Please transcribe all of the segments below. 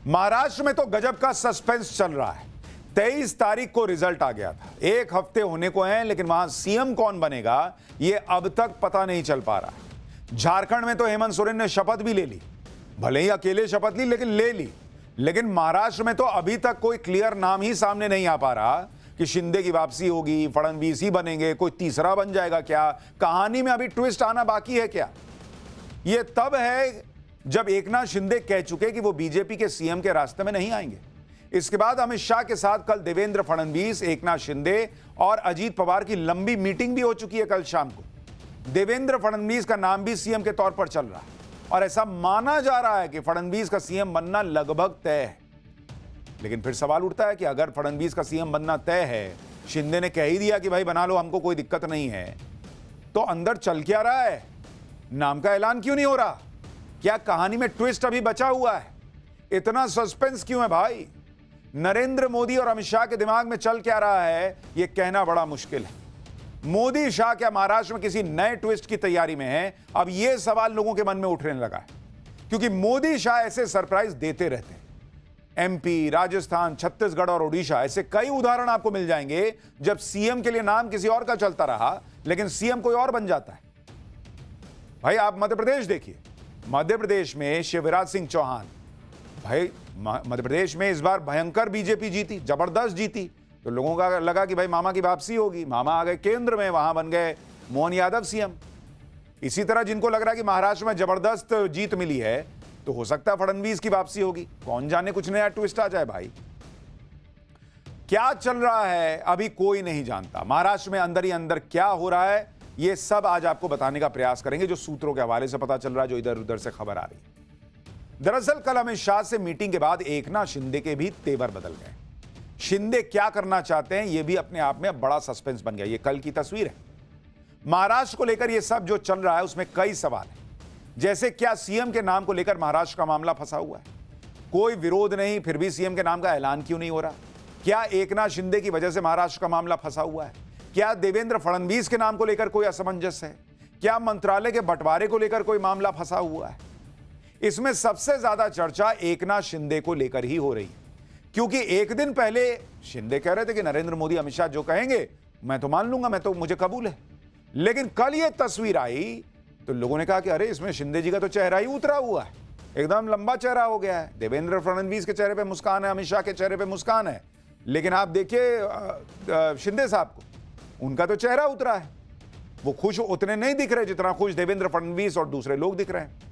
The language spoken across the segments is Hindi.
महाराष्ट्र में तो गजब का सस्पेंस चल रहा है। 23 तारीख को रिजल्ट आ गया था, एक हफ्ते होने को हैं, लेकिन वहां सीएम कौन बनेगा यह अब तक पता नहीं चल पा रहा है। झारखंड में तो हेमंत सोरेन ने शपथ भी ले ली, भले ही अकेले शपथ ली लेकिन ले ली। लेकिन महाराष्ट्र में तो अभी तक कोई क्लियर नाम ही सामने नहीं आ पा रहा कि शिंदे की वापसी होगी, फडणवीस ही बनेंगे, कोई तीसरा बन जाएगा क्या, कहानी में अभी ट्विस्ट आना बाकी है क्या। यह तब है जब एकनाथ शिंदे कह चुके कि वो बीजेपी के सीएम के रास्ते में नहीं आएंगे। इसके बाद अमित शाह के साथ कल देवेंद्र फडणवीस, एकनाथ शिंदे और अजीत पवार की लंबी मीटिंग भी हो चुकी है। कल शाम को देवेंद्र फडणवीस का नाम भी सीएम के तौर पर चल रहा है और ऐसा माना जा रहा है कि फडणवीस का सीएम बनना लगभग तय है। लेकिन फिर सवाल उठता है कि अगर फडणवीस का सीएम बनना तय है, शिंदे ने कह ही दिया कि भाई बना लो, हमको कोई दिक्कत नहीं है, तो अंदर चल क्या रहा है? नाम का ऐलान क्यों नहीं हो रहा? क्या कहानी में ट्विस्ट अभी बचा हुआ है? इतना सस्पेंस क्यों है भाई? नरेंद्र मोदी और अमित शाह के दिमाग में चल क्या रहा है यह कहना बड़ा मुश्किल है। मोदी शाह क्या महाराष्ट्र में किसी नए ट्विस्ट की तैयारी में है? अब यह सवाल लोगों के मन में उठने लगा है, क्योंकि मोदी शाह ऐसे सरप्राइज देते रहते हैं। एमपी, राजस्थान, छत्तीसगढ़ और ओडिशा, ऐसे कई उदाहरण आपको मिल जाएंगे जब सीएम के लिए नाम किसी और का चलता रहा लेकिन सीएम कोई और बन जाता है। भाई आप मध्य प्रदेश देखिए, मध्य प्रदेश में शिवराज सिंह चौहान, भाई मध्य प्रदेश में इस बार भयंकर बीजेपी जीती, जबरदस्त जीती, तो लोगों का लगा कि भाई मामा की वापसी होगी। मामा आ गए केंद्र में, वहां बन गए मोहन यादव सीएम। इसी तरह जिनको लग रहा है कि महाराष्ट्र में जबरदस्त जीत मिली है, तो हो सकता है फडणवीस की वापसी होगी। कौन जाने कुछ नया ट्विस्ट आ जाए। भाई क्या चल रहा है अभी कोई नहीं जानता। महाराष्ट्र में अंदर ही अंदर क्या हो रहा है ये सब आज आपको बताने का प्रयास करेंगे, जो सूत्रों के हवाले से पता चल रहा है, जो इधर उधर से खबर आ रही है। दरअसल कल अमित शाह से मीटिंग के बाद एकनाथ शिंदे के भी तेवर बदल गए। शिंदे क्या करना चाहते हैं यह भी अपने आप में बड़ा सस्पेंस बन गया। यह कल की तस्वीर है। महाराष्ट्र को लेकर यह सब जो चल रहा है उसमें कई सवाल हैं, जैसे क्या सीएम के नाम को लेकर महाराष्ट्र का मामला फंसा हुआ है? कोई विरोध नहीं, फिर भी सीएम के नाम का ऐलान क्यों नहीं हो रहा? क्या एकनाथ शिंदे की वजह से महाराष्ट्र का मामला फंसा हुआ है? क्या देवेंद्र फडणवीस के नाम को लेकर कोई असमंजस है? क्या मंत्रालय के बंटवारे को लेकर कोई मामला फंसा हुआ है? इसमें सबसे ज्यादा चर्चा एकनाथ शिंदे को लेकर ही हो रही है, क्योंकि एक दिन पहले शिंदे कह रहे थे कि नरेंद्र मोदी, अमित शाह जो कहेंगे मैं तो मान लूंगा, मुझे कबूल है। लेकिन कल यह तस्वीर आई तो लोगों ने कहा कि अरे इसमें शिंदे जी का तो चेहरा ही उतरा हुआ है, एकदम लंबा चेहरा हो गया है। देवेंद्र फडणवीस के चेहरे पे मुस्कान है, अमित शाह के चेहरे पे मुस्कान है, लेकिन आप देखिए शिंदे साहब को, उनका तो चेहरा उतरा है। वो खुश उतने नहीं दिख रहे जितना खुश देवेंद्र फडणवीस और दूसरे लोग दिख रहे हैं।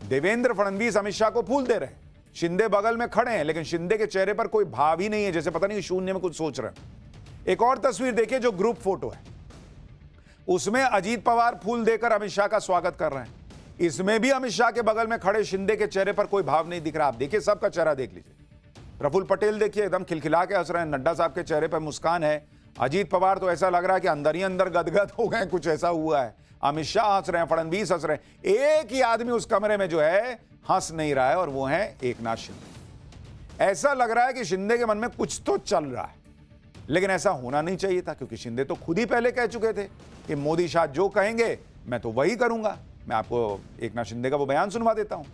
देवेंद्र फडणवीस अमित शाह को फूल दे रहे हैं, शिंदे बगल में खड़े हैं, लेकिन शिंदे के चेहरे पर कोई भाव ही नहीं है, जैसे पता नहीं शून्य में कुछ सोच रहे हैं। एक और तस्वीर देखिए जो ग्रुप फोटो है, उसमें अजीत पवार फूल देकर अमित शाह का स्वागत कर रहे हैं। इसमें भी अमित शाह के बगल में खड़े शिंदे के चेहरे पर कोई भाव नहीं दिख रहा। आप देखिए सबका चेहरा देख लीजिए। प्रफुल्ल पटेल देखिए एकदम खिलखिला के हंस रहे हैं, नड्डा साहब के चेहरे पर मुस्कान है, अजीत पवार तो ऐसा लग रहा है कि अंदर ही अंदर गदगद हो गए, कुछ ऐसा हुआ है। अमित शाह हंस रहे हैं, फडणवीस हंस रहे हैं। एक ही आदमी उस कमरे में जो है हंस नहीं रहा है, और वो है एकनाथ शिंदे। ऐसा लग रहा है कि शिंदे के मन में कुछ तो चल रहा है, लेकिन ऐसा होना नहीं चाहिए था, क्योंकि शिंदे तो खुद ही पहले कह चुके थे कि मोदी शाह जो कहेंगे मैं तो वही करूंगा। मैं आपको एकनाथ शिंदे का वो बयान सुनवा देता हूं।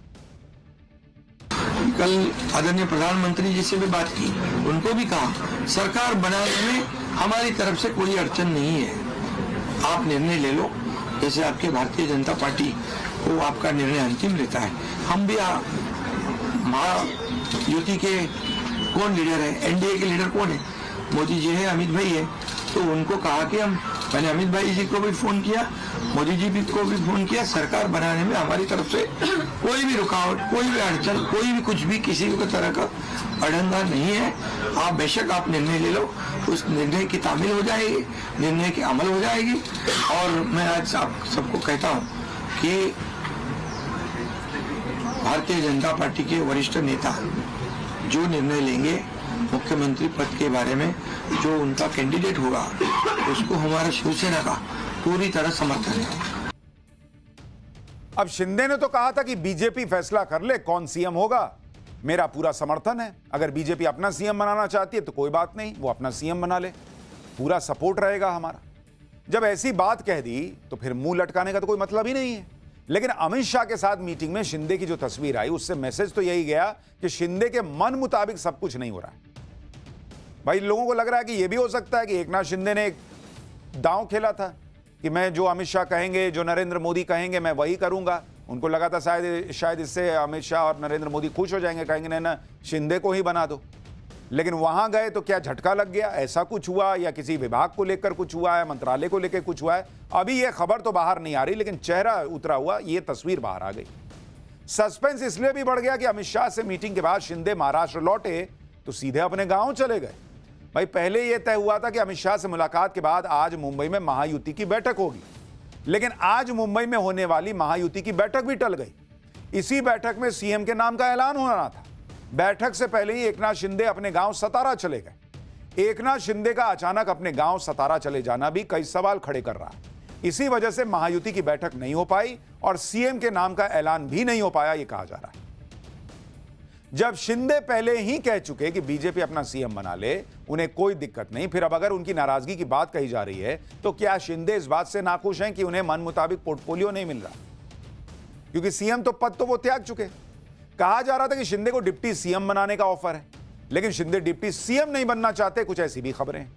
कल आदरणीय प्रधानमंत्री जी से भी बात की, उनको भी कहा सरकार बनाने में हमारी तरफ से कोई अड़चन नहीं है, आप निर्णय ले लो, जैसे आपके भारतीय जनता पार्टी को आपका निर्णय अंतिम रहता है। हम भी महायुति के कौन लीडर है, एनडीए के लीडर कौन है? मोदी जी है, अमित भाई है, तो उनको कहा कि मैंने अमित भाई जी को भी फोन किया, मोदी जी को भी फोन किया, सरकार बनाने में हमारी तरफ से कोई भी रुकावट, कोई भी अड़चन, कोई भी कुछ भी किसी भी तरह का अड़ंगा नहीं है। आप बेशक आप निर्णय ले लो, उस निर्णय की तामील हो जाएगी, निर्णय की अमल हो जाएगी। और मैं आज आप सबको कहता हूँ कि भारतीय जनता पार्टी के वरिष्ठ नेता जो निर्णय लेंगे मुख्यमंत्री पद के बारे में, जो उनका कैंडिडेट होगा, उसको हमारा शिवसेना का पूरी तरह समर्थन है। अब शिंदे ने तो कहा था कि बीजेपी फैसला कर ले कौन सीएम होगा, मेरा पूरा समर्थन है। अगर बीजेपी अपना सीएम बनाना चाहती है तो कोई बात नहीं, वो अपना सीएम बना ले, पूरा सपोर्ट रहेगा हमारा। जब ऐसी बात कह दी तो फिर मुंह लटकाने का तो कोई मतलब ही नहीं है। लेकिन अमित शाह के साथ मीटिंग में शिंदे की जो तस्वीर आई उससे मैसेज तो यही गया कि शिंदे के मन मुताबिक सब कुछ नहीं हो रहा है। भाई लोगों को लग रहा है कि यह भी हो सकता है कि एकनाथ शिंदे ने एक दांव खेला था कि मैं जो अमित शाह कहेंगे, जो नरेंद्र मोदी कहेंगे, मैं वही करूंगा। उनको लगा था शायद इससे अमित शाह और नरेंद्र मोदी खुश हो जाएंगे, कहेंगे नहीं ना शिंदे को ही बना दो। लेकिन वहां गए तो क्या झटका लग गया, ऐसा कुछ हुआ या किसी विभाग को लेकर कुछ हुआ है, मंत्रालय को लेकर कुछ हुआ है, अभी यह खबर तो बाहर नहीं आ रही, लेकिन चेहरा उतरा हुआ यह तस्वीर बाहर आ गई। सस्पेंस इसलिए भी बढ़ गया कि अमित शाह से मीटिंग के बाद शिंदे महाराष्ट्र लौटे तो सीधे अपने गांव चले गए। भाई पहले यह तय हुआ था कि अमित शाह से मुलाकात के बाद आज मुंबई में महायुति की बैठक होगी, लेकिन आज मुंबई में होने वाली महायुति की बैठक भी टल गई। इसी बैठक में सीएम के नाम का ऐलान होना था। बैठक से पहले ही एकनाथ शिंदे अपने गांव सतारा चले गए। एकनाथ शिंदे का अचानक अपने गांव सतारा चले जाना भी कई सवाल खड़े कर रहा है। इसी वजह से महायुति की बैठक नहीं हो पाई और सीएम के नाम का ऐलान भी नहीं हो पाया, यह कहा जा रहा है। जब शिंदे पहले ही कह चुके कि बीजेपी अपना सीएम बना ले, उन्हें कोई दिक्कत नहीं, फिर अब अगर उनकी नाराजगी की बात कही जा रही है तो क्या शिंदे इस बात से नाखुश हैं कि उन्हें मन मुताबिक पोर्टफोलियो नहीं मिल रहा? क्योंकि सीएम तो पद तो वो त्याग चुके। कहा जा रहा था कि शिंदे को डिप्टी सीएम बनाने का ऑफर है, लेकिन शिंदे डिप्टी सीएम नहीं बनना चाहते, कुछ ऐसी भी खबरें हैं।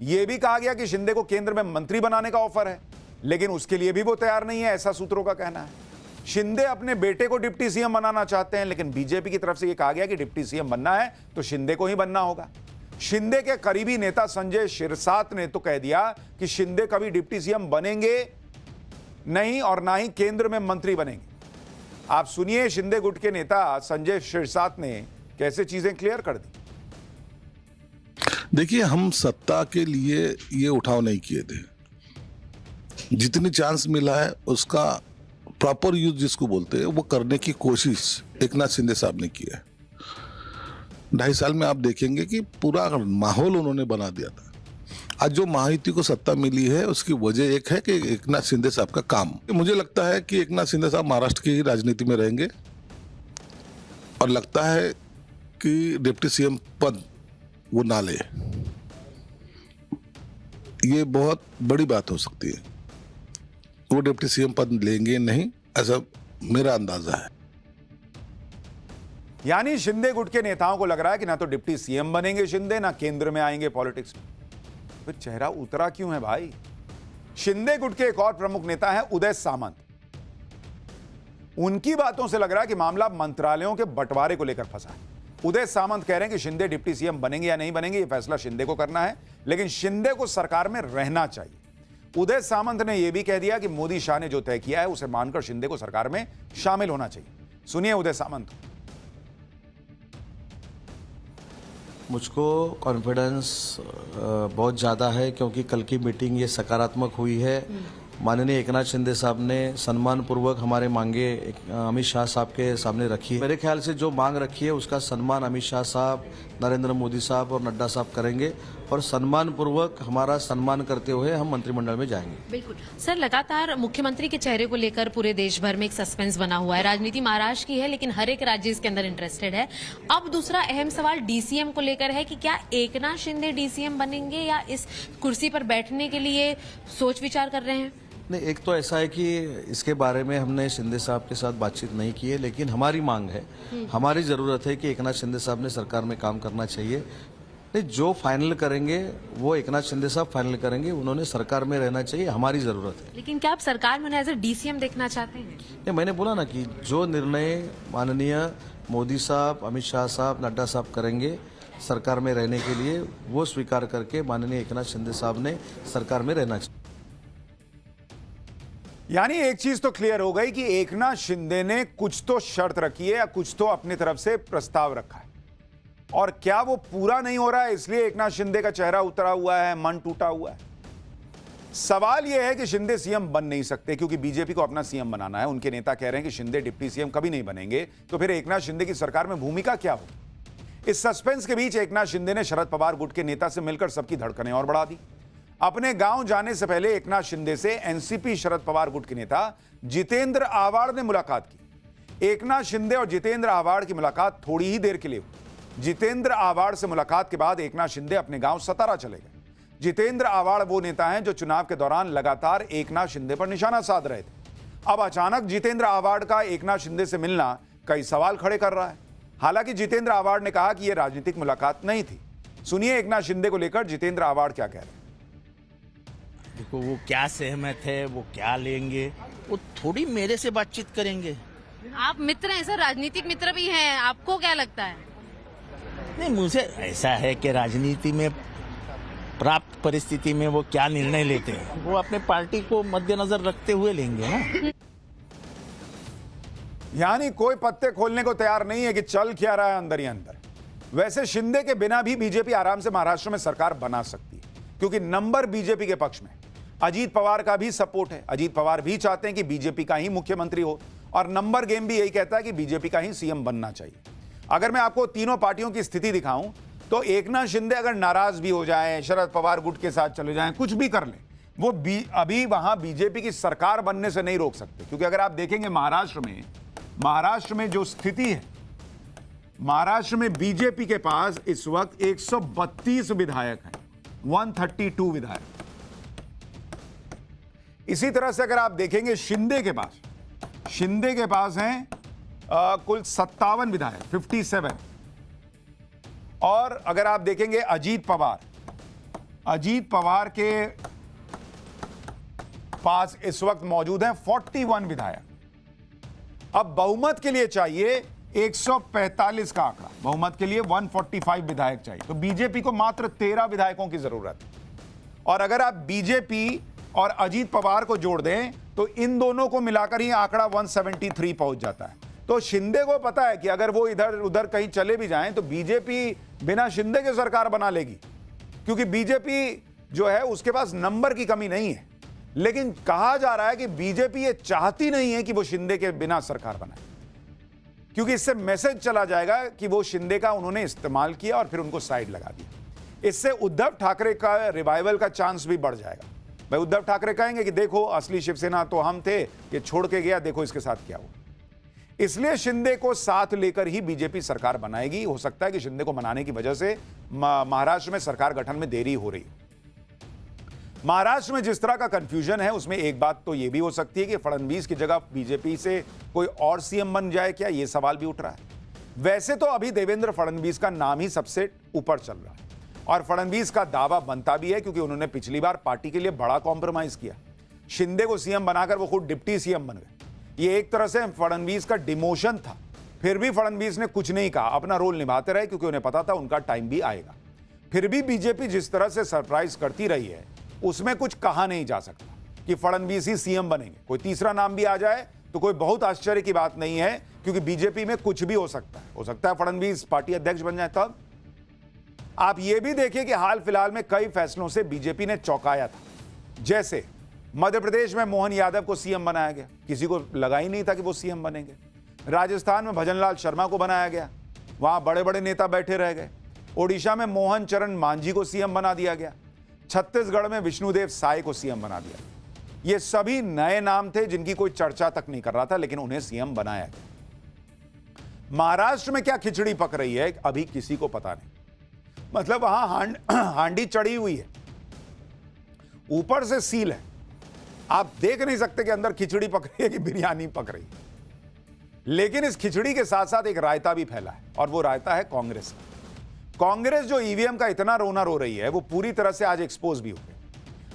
यह भी कहा गया कि शिंदे को केंद्र में मंत्री बनाने का ऑफर है, लेकिन उसके लिए भी वो तैयार नहीं है, ऐसा सूत्रों का कहना है। शिंदे अपने बेटे को डिप्टी सीएम बनाना चाहते हैं, लेकिन बीजेपी की तरफ से यह कहा गया कि डिप्टी सीएम बनना है तो शिंदे को ही बनना होगा। शिंदे के करीबी नेता संजय शिरसाट ने तो कह दिया कि शिंदे कभी डिप्टी सीएम बनेंगे नहीं और ना ही केंद्र में मंत्री बनेंगे। आप सुनिए शिंदे गुट के नेता संजय शिरसाट ने कैसे चीजें क्लियर कर दी। देखिए, हम सत्ता के लिए ये उठाव नहीं किए थे। जितनी चांस मिला है उसका प्रॉपर यूज जिसको बोलते हैं वो करने की कोशिश एकनाथ शिंदे साहब ने की है। 2.5 साल में आप देखेंगे कि पूरा माहौल उन्होंने बना दिया था। आज जो महायुति को सत्ता मिली है उसकी वजह एक है कि एकनाथ शिंदे साहब का काम। मुझे लगता है कि एकनाथ शिंदे साहब महाराष्ट्र की ही राजनीति में रहेंगे और लगता है कि डिप्टी सीएम पद वो ना ले। ये बहुत बड़ी बात हो सकती है। वो डिप्टी सीएम पद लेंगे नहीं, ऐसा मेरा अंदाजा है। यानी शिंदे गुट के नेताओं को लग रहा है कि ना तो डिप्टी सीएम बनेंगे शिंदे, ना केंद्र में आएंगे पॉलिटिक्स में। फिर चेहरा उतरा क्यों है भाई? शिंदे गुट के एक और प्रमुख नेता है उदय सामंत। उनकी बातों से लग रहा है कि मामला मंत्रालयों के बंटवारे को लेकर फंसा है। उदय सामंत कह रहे हैं कि शिंदे डिप्टी सीएम बनेंगे या नहीं बनेंगे, यह फैसला शिंदे को करना है, लेकिन शिंदे को सरकार में रहना चाहिए। उदय सामंत ने यह भी कह दिया कि मोदी शाह ने जो तय किया है उसे मानकर शिंदे को सरकार में शामिल होना चाहिए। सुनिए उदय सामंत। मुझको कॉन्फिडेंस बहुत ज़्यादा है क्योंकि कल की मीटिंग ये सकारात्मक हुई है। माननीय एकनाथ शिंदे साहब ने सम्मानपूर्वक हमारे मांगे अमित शाह साहब के सामने रखी है। मेरे ख्याल से जो मांग रखी है उसका सम्मान अमित शाह साहब, नरेंद्र मोदी साहब और नड्डा साहब करेंगे और सम्मानपूर्वक हमारा सम्मान करते हुए हम मंत्रिमंडल में जाएंगे। बिल्कुल सर, लगातार मुख्यमंत्री के चेहरे को लेकर पूरे देश भर में एक सस्पेंस बना हुआ है। राजनीति महाराष्ट्र की है, लेकिन हर एक राज्य इसके अंदर इंटरेस्टेड है। अब दूसरा अहम सवाल डीसीएम को लेकर है कि क्या एकनाथ शिंदे डीसीएम बनेंगे या इस कुर्सी पर बैठने के लिए सोच विचार कर रहे हैं? नहीं, एक तो ऐसा है कि इसके बारे में हमने शिंदे साहब के साथ बातचीत नहीं की है, लेकिन हमारी मांग है, हमारी जरूरत है कि एकनाथ शिंदे साहब ने सरकार में काम करना चाहिए। नहीं, जो फाइनल करेंगे वो एकनाथ शिंदे साहब फाइनल करेंगे, उन्होंने सरकार में रहना चाहिए, हमारी जरूरत है। लेकिन क्या आप सरकार में एज ए डीसीएम देखना चाहते हैं? नहीं, मैंने बोला ना कि जो निर्णय माननीय मोदी साहब, अमित शाह साहब, नड्डा साहब करेंगे सरकार में रहने के लिए, वो स्वीकार करके माननीय एकनाथ शिंदे साहब ने सरकार में रहना चाहिए। यानी एक चीज तो क्लियर हो गई कि एकनाथ शिंदे ने कुछ तो शर्त रखी है या कुछ तो अपनी तरफ से प्रस्ताव रखा है, और क्या वो पूरा नहीं हो रहा है इसलिए एकनाथ शिंदे का चेहरा उतरा हुआ है, मन टूटा हुआ है। सवाल यह है कि शिंदे सीएम बन नहीं सकते क्योंकि बीजेपी को अपना सीएम बनाना है। उनके नेता कह रहे हैं कि शिंदे डिप्टी सीएम कभी नहीं बनेंगे, तो फिर एकनाथ शिंदे की सरकार में भूमिका क्या हो? इस सस्पेंस के बीच एकनाथ शिंदे ने शरद पवार गुट के नेता से मिलकर सबकी धड़कनें और बढ़ा दी। अपने गांव जाने से पहले एकनाथ शिंदे से एनसीपी शरद पवार गुट के नेता जितेंद्र आव्हाड ने मुलाकात की। एकनाथ शिंदे और जितेंद्र आव्हाड की मुलाकात थोड़ी ही देर के लिए हुई। जितेंद्र आव्हाड से मुलाकात के बाद एकनाथ शिंदे अपने गांव सतारा चले गए। जितेंद्र आव्हाड वो नेता हैं जो चुनाव के दौरान लगातार एकनाथ शिंदे पर निशाना साध रहे थे। अब अचानक जितेंद्र आव्हाड का एकनाथ शिंदे से मिलना कई सवाल खड़े कर रहा है। हालांकि जितेंद्र आव्हाड ने कहा कि यह राजनीतिक मुलाकात नहीं थी। सुनिए एकनाथ शिंदे को लेकर जितेंद्र आव्हाड क्या कह रहे हैं। देखो वो क्या सहमत है, वो क्या लेंगे, वो थोड़ी मेरे से बातचीत करेंगे। आप मित्र हैं सर, राजनीतिक मित्र भी हैं, आपको क्या लगता है? नहीं, मुझे ऐसा है कि राजनीति में प्राप्त परिस्थिति में वो क्या निर्णय लेते हैं वो अपने पार्टी को मद्देनजर रखते हुए लेंगे ना। यानी कोई पत्ते खोलने को तैयार नहीं है कि चल क्या रहा है अंदर ही अंदर। वैसे शिंदे के बिना भी बीजेपी आराम से महाराष्ट्र में सरकार बना सकती है, क्योंकि नंबर बीजेपी के पक्ष में। अजीत पवार का भी सपोर्ट है। अजीत पवार भी चाहते हैं कि बीजेपी का ही मुख्यमंत्री हो, और नंबर गेम भी यही कहता है कि बीजेपी का ही सीएम बनना चाहिए। अगर मैं आपको तीनों पार्टियों की स्थिति दिखाऊं तो एकनाथ शिंदे अगर नाराज भी हो जाएं, शरद पवार गुट के साथ चले जाएं, कुछ भी कर लें, वो अभी वहां बीजेपी की सरकार बनने से नहीं रोक सकते। क्योंकि अगर आप देखेंगे महाराष्ट्र में जो स्थिति है, महाराष्ट्र में बीजेपी के पास इस वक्त 132 विधायक हैं, 132 विधायक। इसी तरह से अगर आप देखेंगे शिंदे के पास हैं कुल 57 विधायक, 57। और अगर आप देखेंगे अजीत पवार के पास इस वक्त मौजूद हैं 41 विधायक। अब बहुमत के लिए चाहिए 145 का आंकड़ा, बहुमत के लिए 145 विधायक चाहिए। तो बीजेपी को मात्र 13 विधायकों की जरूरत है। और अगर आप बीजेपी और अजीत पवार को जोड़ दें तो इन दोनों को मिलाकर ही आंकड़ा 173 पहुंच जाता है। तो शिंदे को पता है कि अगर वो इधर उधर कहीं चले भी जाएं तो बीजेपी बिना शिंदे के सरकार बना लेगी, क्योंकि बीजेपी जो है उसके पास नंबर की कमी नहीं है। लेकिन कहा जा रहा है कि बीजेपी ये चाहती नहीं है कि वो शिंदे के बिना सरकार बनाए, क्योंकि इससे मैसेज चला जाएगा कि वो शिंदे का उन्होंने इस्तेमाल किया और फिर उनको साइड लगा दिया। इससे उद्धव ठाकरे का रिवाइवल का चांस भी बढ़ जाएगा। भाई उद्धव ठाकरे कहेंगे कि देखो असली शिवसेना तो हम थे, ये छोड़ के गया, देखो इसके साथ क्या हुआ। इसलिए शिंदे को साथ लेकर ही बीजेपी सरकार बनाएगी। हो सकता है कि शिंदे को मनाने की वजह से महाराष्ट्र में सरकार गठन में देरी हो रही है। महाराष्ट्र में जिस तरह का कंफ्यूजन है उसमें एक बात तो यह भी हो सकती है कि फडणवीस की जगह बीजेपी से कोई और सीएम बन जाए क्या, यह सवाल भी उठ रहा है। वैसे तो अभी देवेंद्र फडणवीस का नाम ही सबसे ऊपर चल रहा है और फडणवीस का दावा बनता भी है, क्योंकि उन्होंने पिछली बार पार्टी के लिए बड़ा कॉम्प्रोमाइज किया। शिंदे को सीएम बनाकर वो खुद डिप्टी सीएम बन गए। ये एक तरह से फडणवीस का डिमोशन था। फिर भी फडणवीस ने कुछ नहीं कहा, अपना रोल निभाते रहे, क्योंकि उन्हें पता था उनका टाइम भी आएगा। फिर भी बीजेपी जिस तरह से सरप्राइज करती रही है उसमें कुछ कहा नहीं जा सकता कि फडणवीस ही सीएम बनेंगे। कोई तीसरा नाम भी आ जाए तो कोई बहुत आश्चर्य की बात नहीं है, क्योंकि बीजेपी में कुछ भी हो सकता है। हो सकता है फडणवीस पार्टी अध्यक्ष बन जाए। तब आप यह भी देखिए कि हाल फिलहाल में कई फैसलों से बीजेपी ने चौंकाया था। जैसे मध्य प्रदेश में मोहन यादव को सीएम बनाया गया, किसी को लगा ही नहीं था कि वो सीएम बनेंगे। राजस्थान में भजनलाल शर्मा को बनाया गया, वहां बड़े बड़े नेता बैठे रह गए। ओडिशा में मोहन चरण मांझी को सीएम बना दिया गया। छत्तीसगढ़ में विष्णुदेव साय को सीएम बना दिया। ये सभी नए नाम थे जिनकी कोई चर्चा तक नहीं कर रहा था, लेकिन उन्हें सीएम बनाया गया। महाराष्ट्र में क्या खिचड़ी पक रही है अभी किसी को पता नहीं। मतलब वहां हांडी चढ़ी हुई है, ऊपर से सील है, आप देख नहीं सकते कि अंदर खिचड़ी पक रही है कि बिरयानी पक रही है। लेकिन इस खिचड़ी के साथ साथ एक रायता भी फैला है, और वो रायता है कांग्रेस का। कांग्रेस जो ईवीएम का इतना रोना रो रही है वो पूरी तरह से आज एक्सपोज भी हो गई।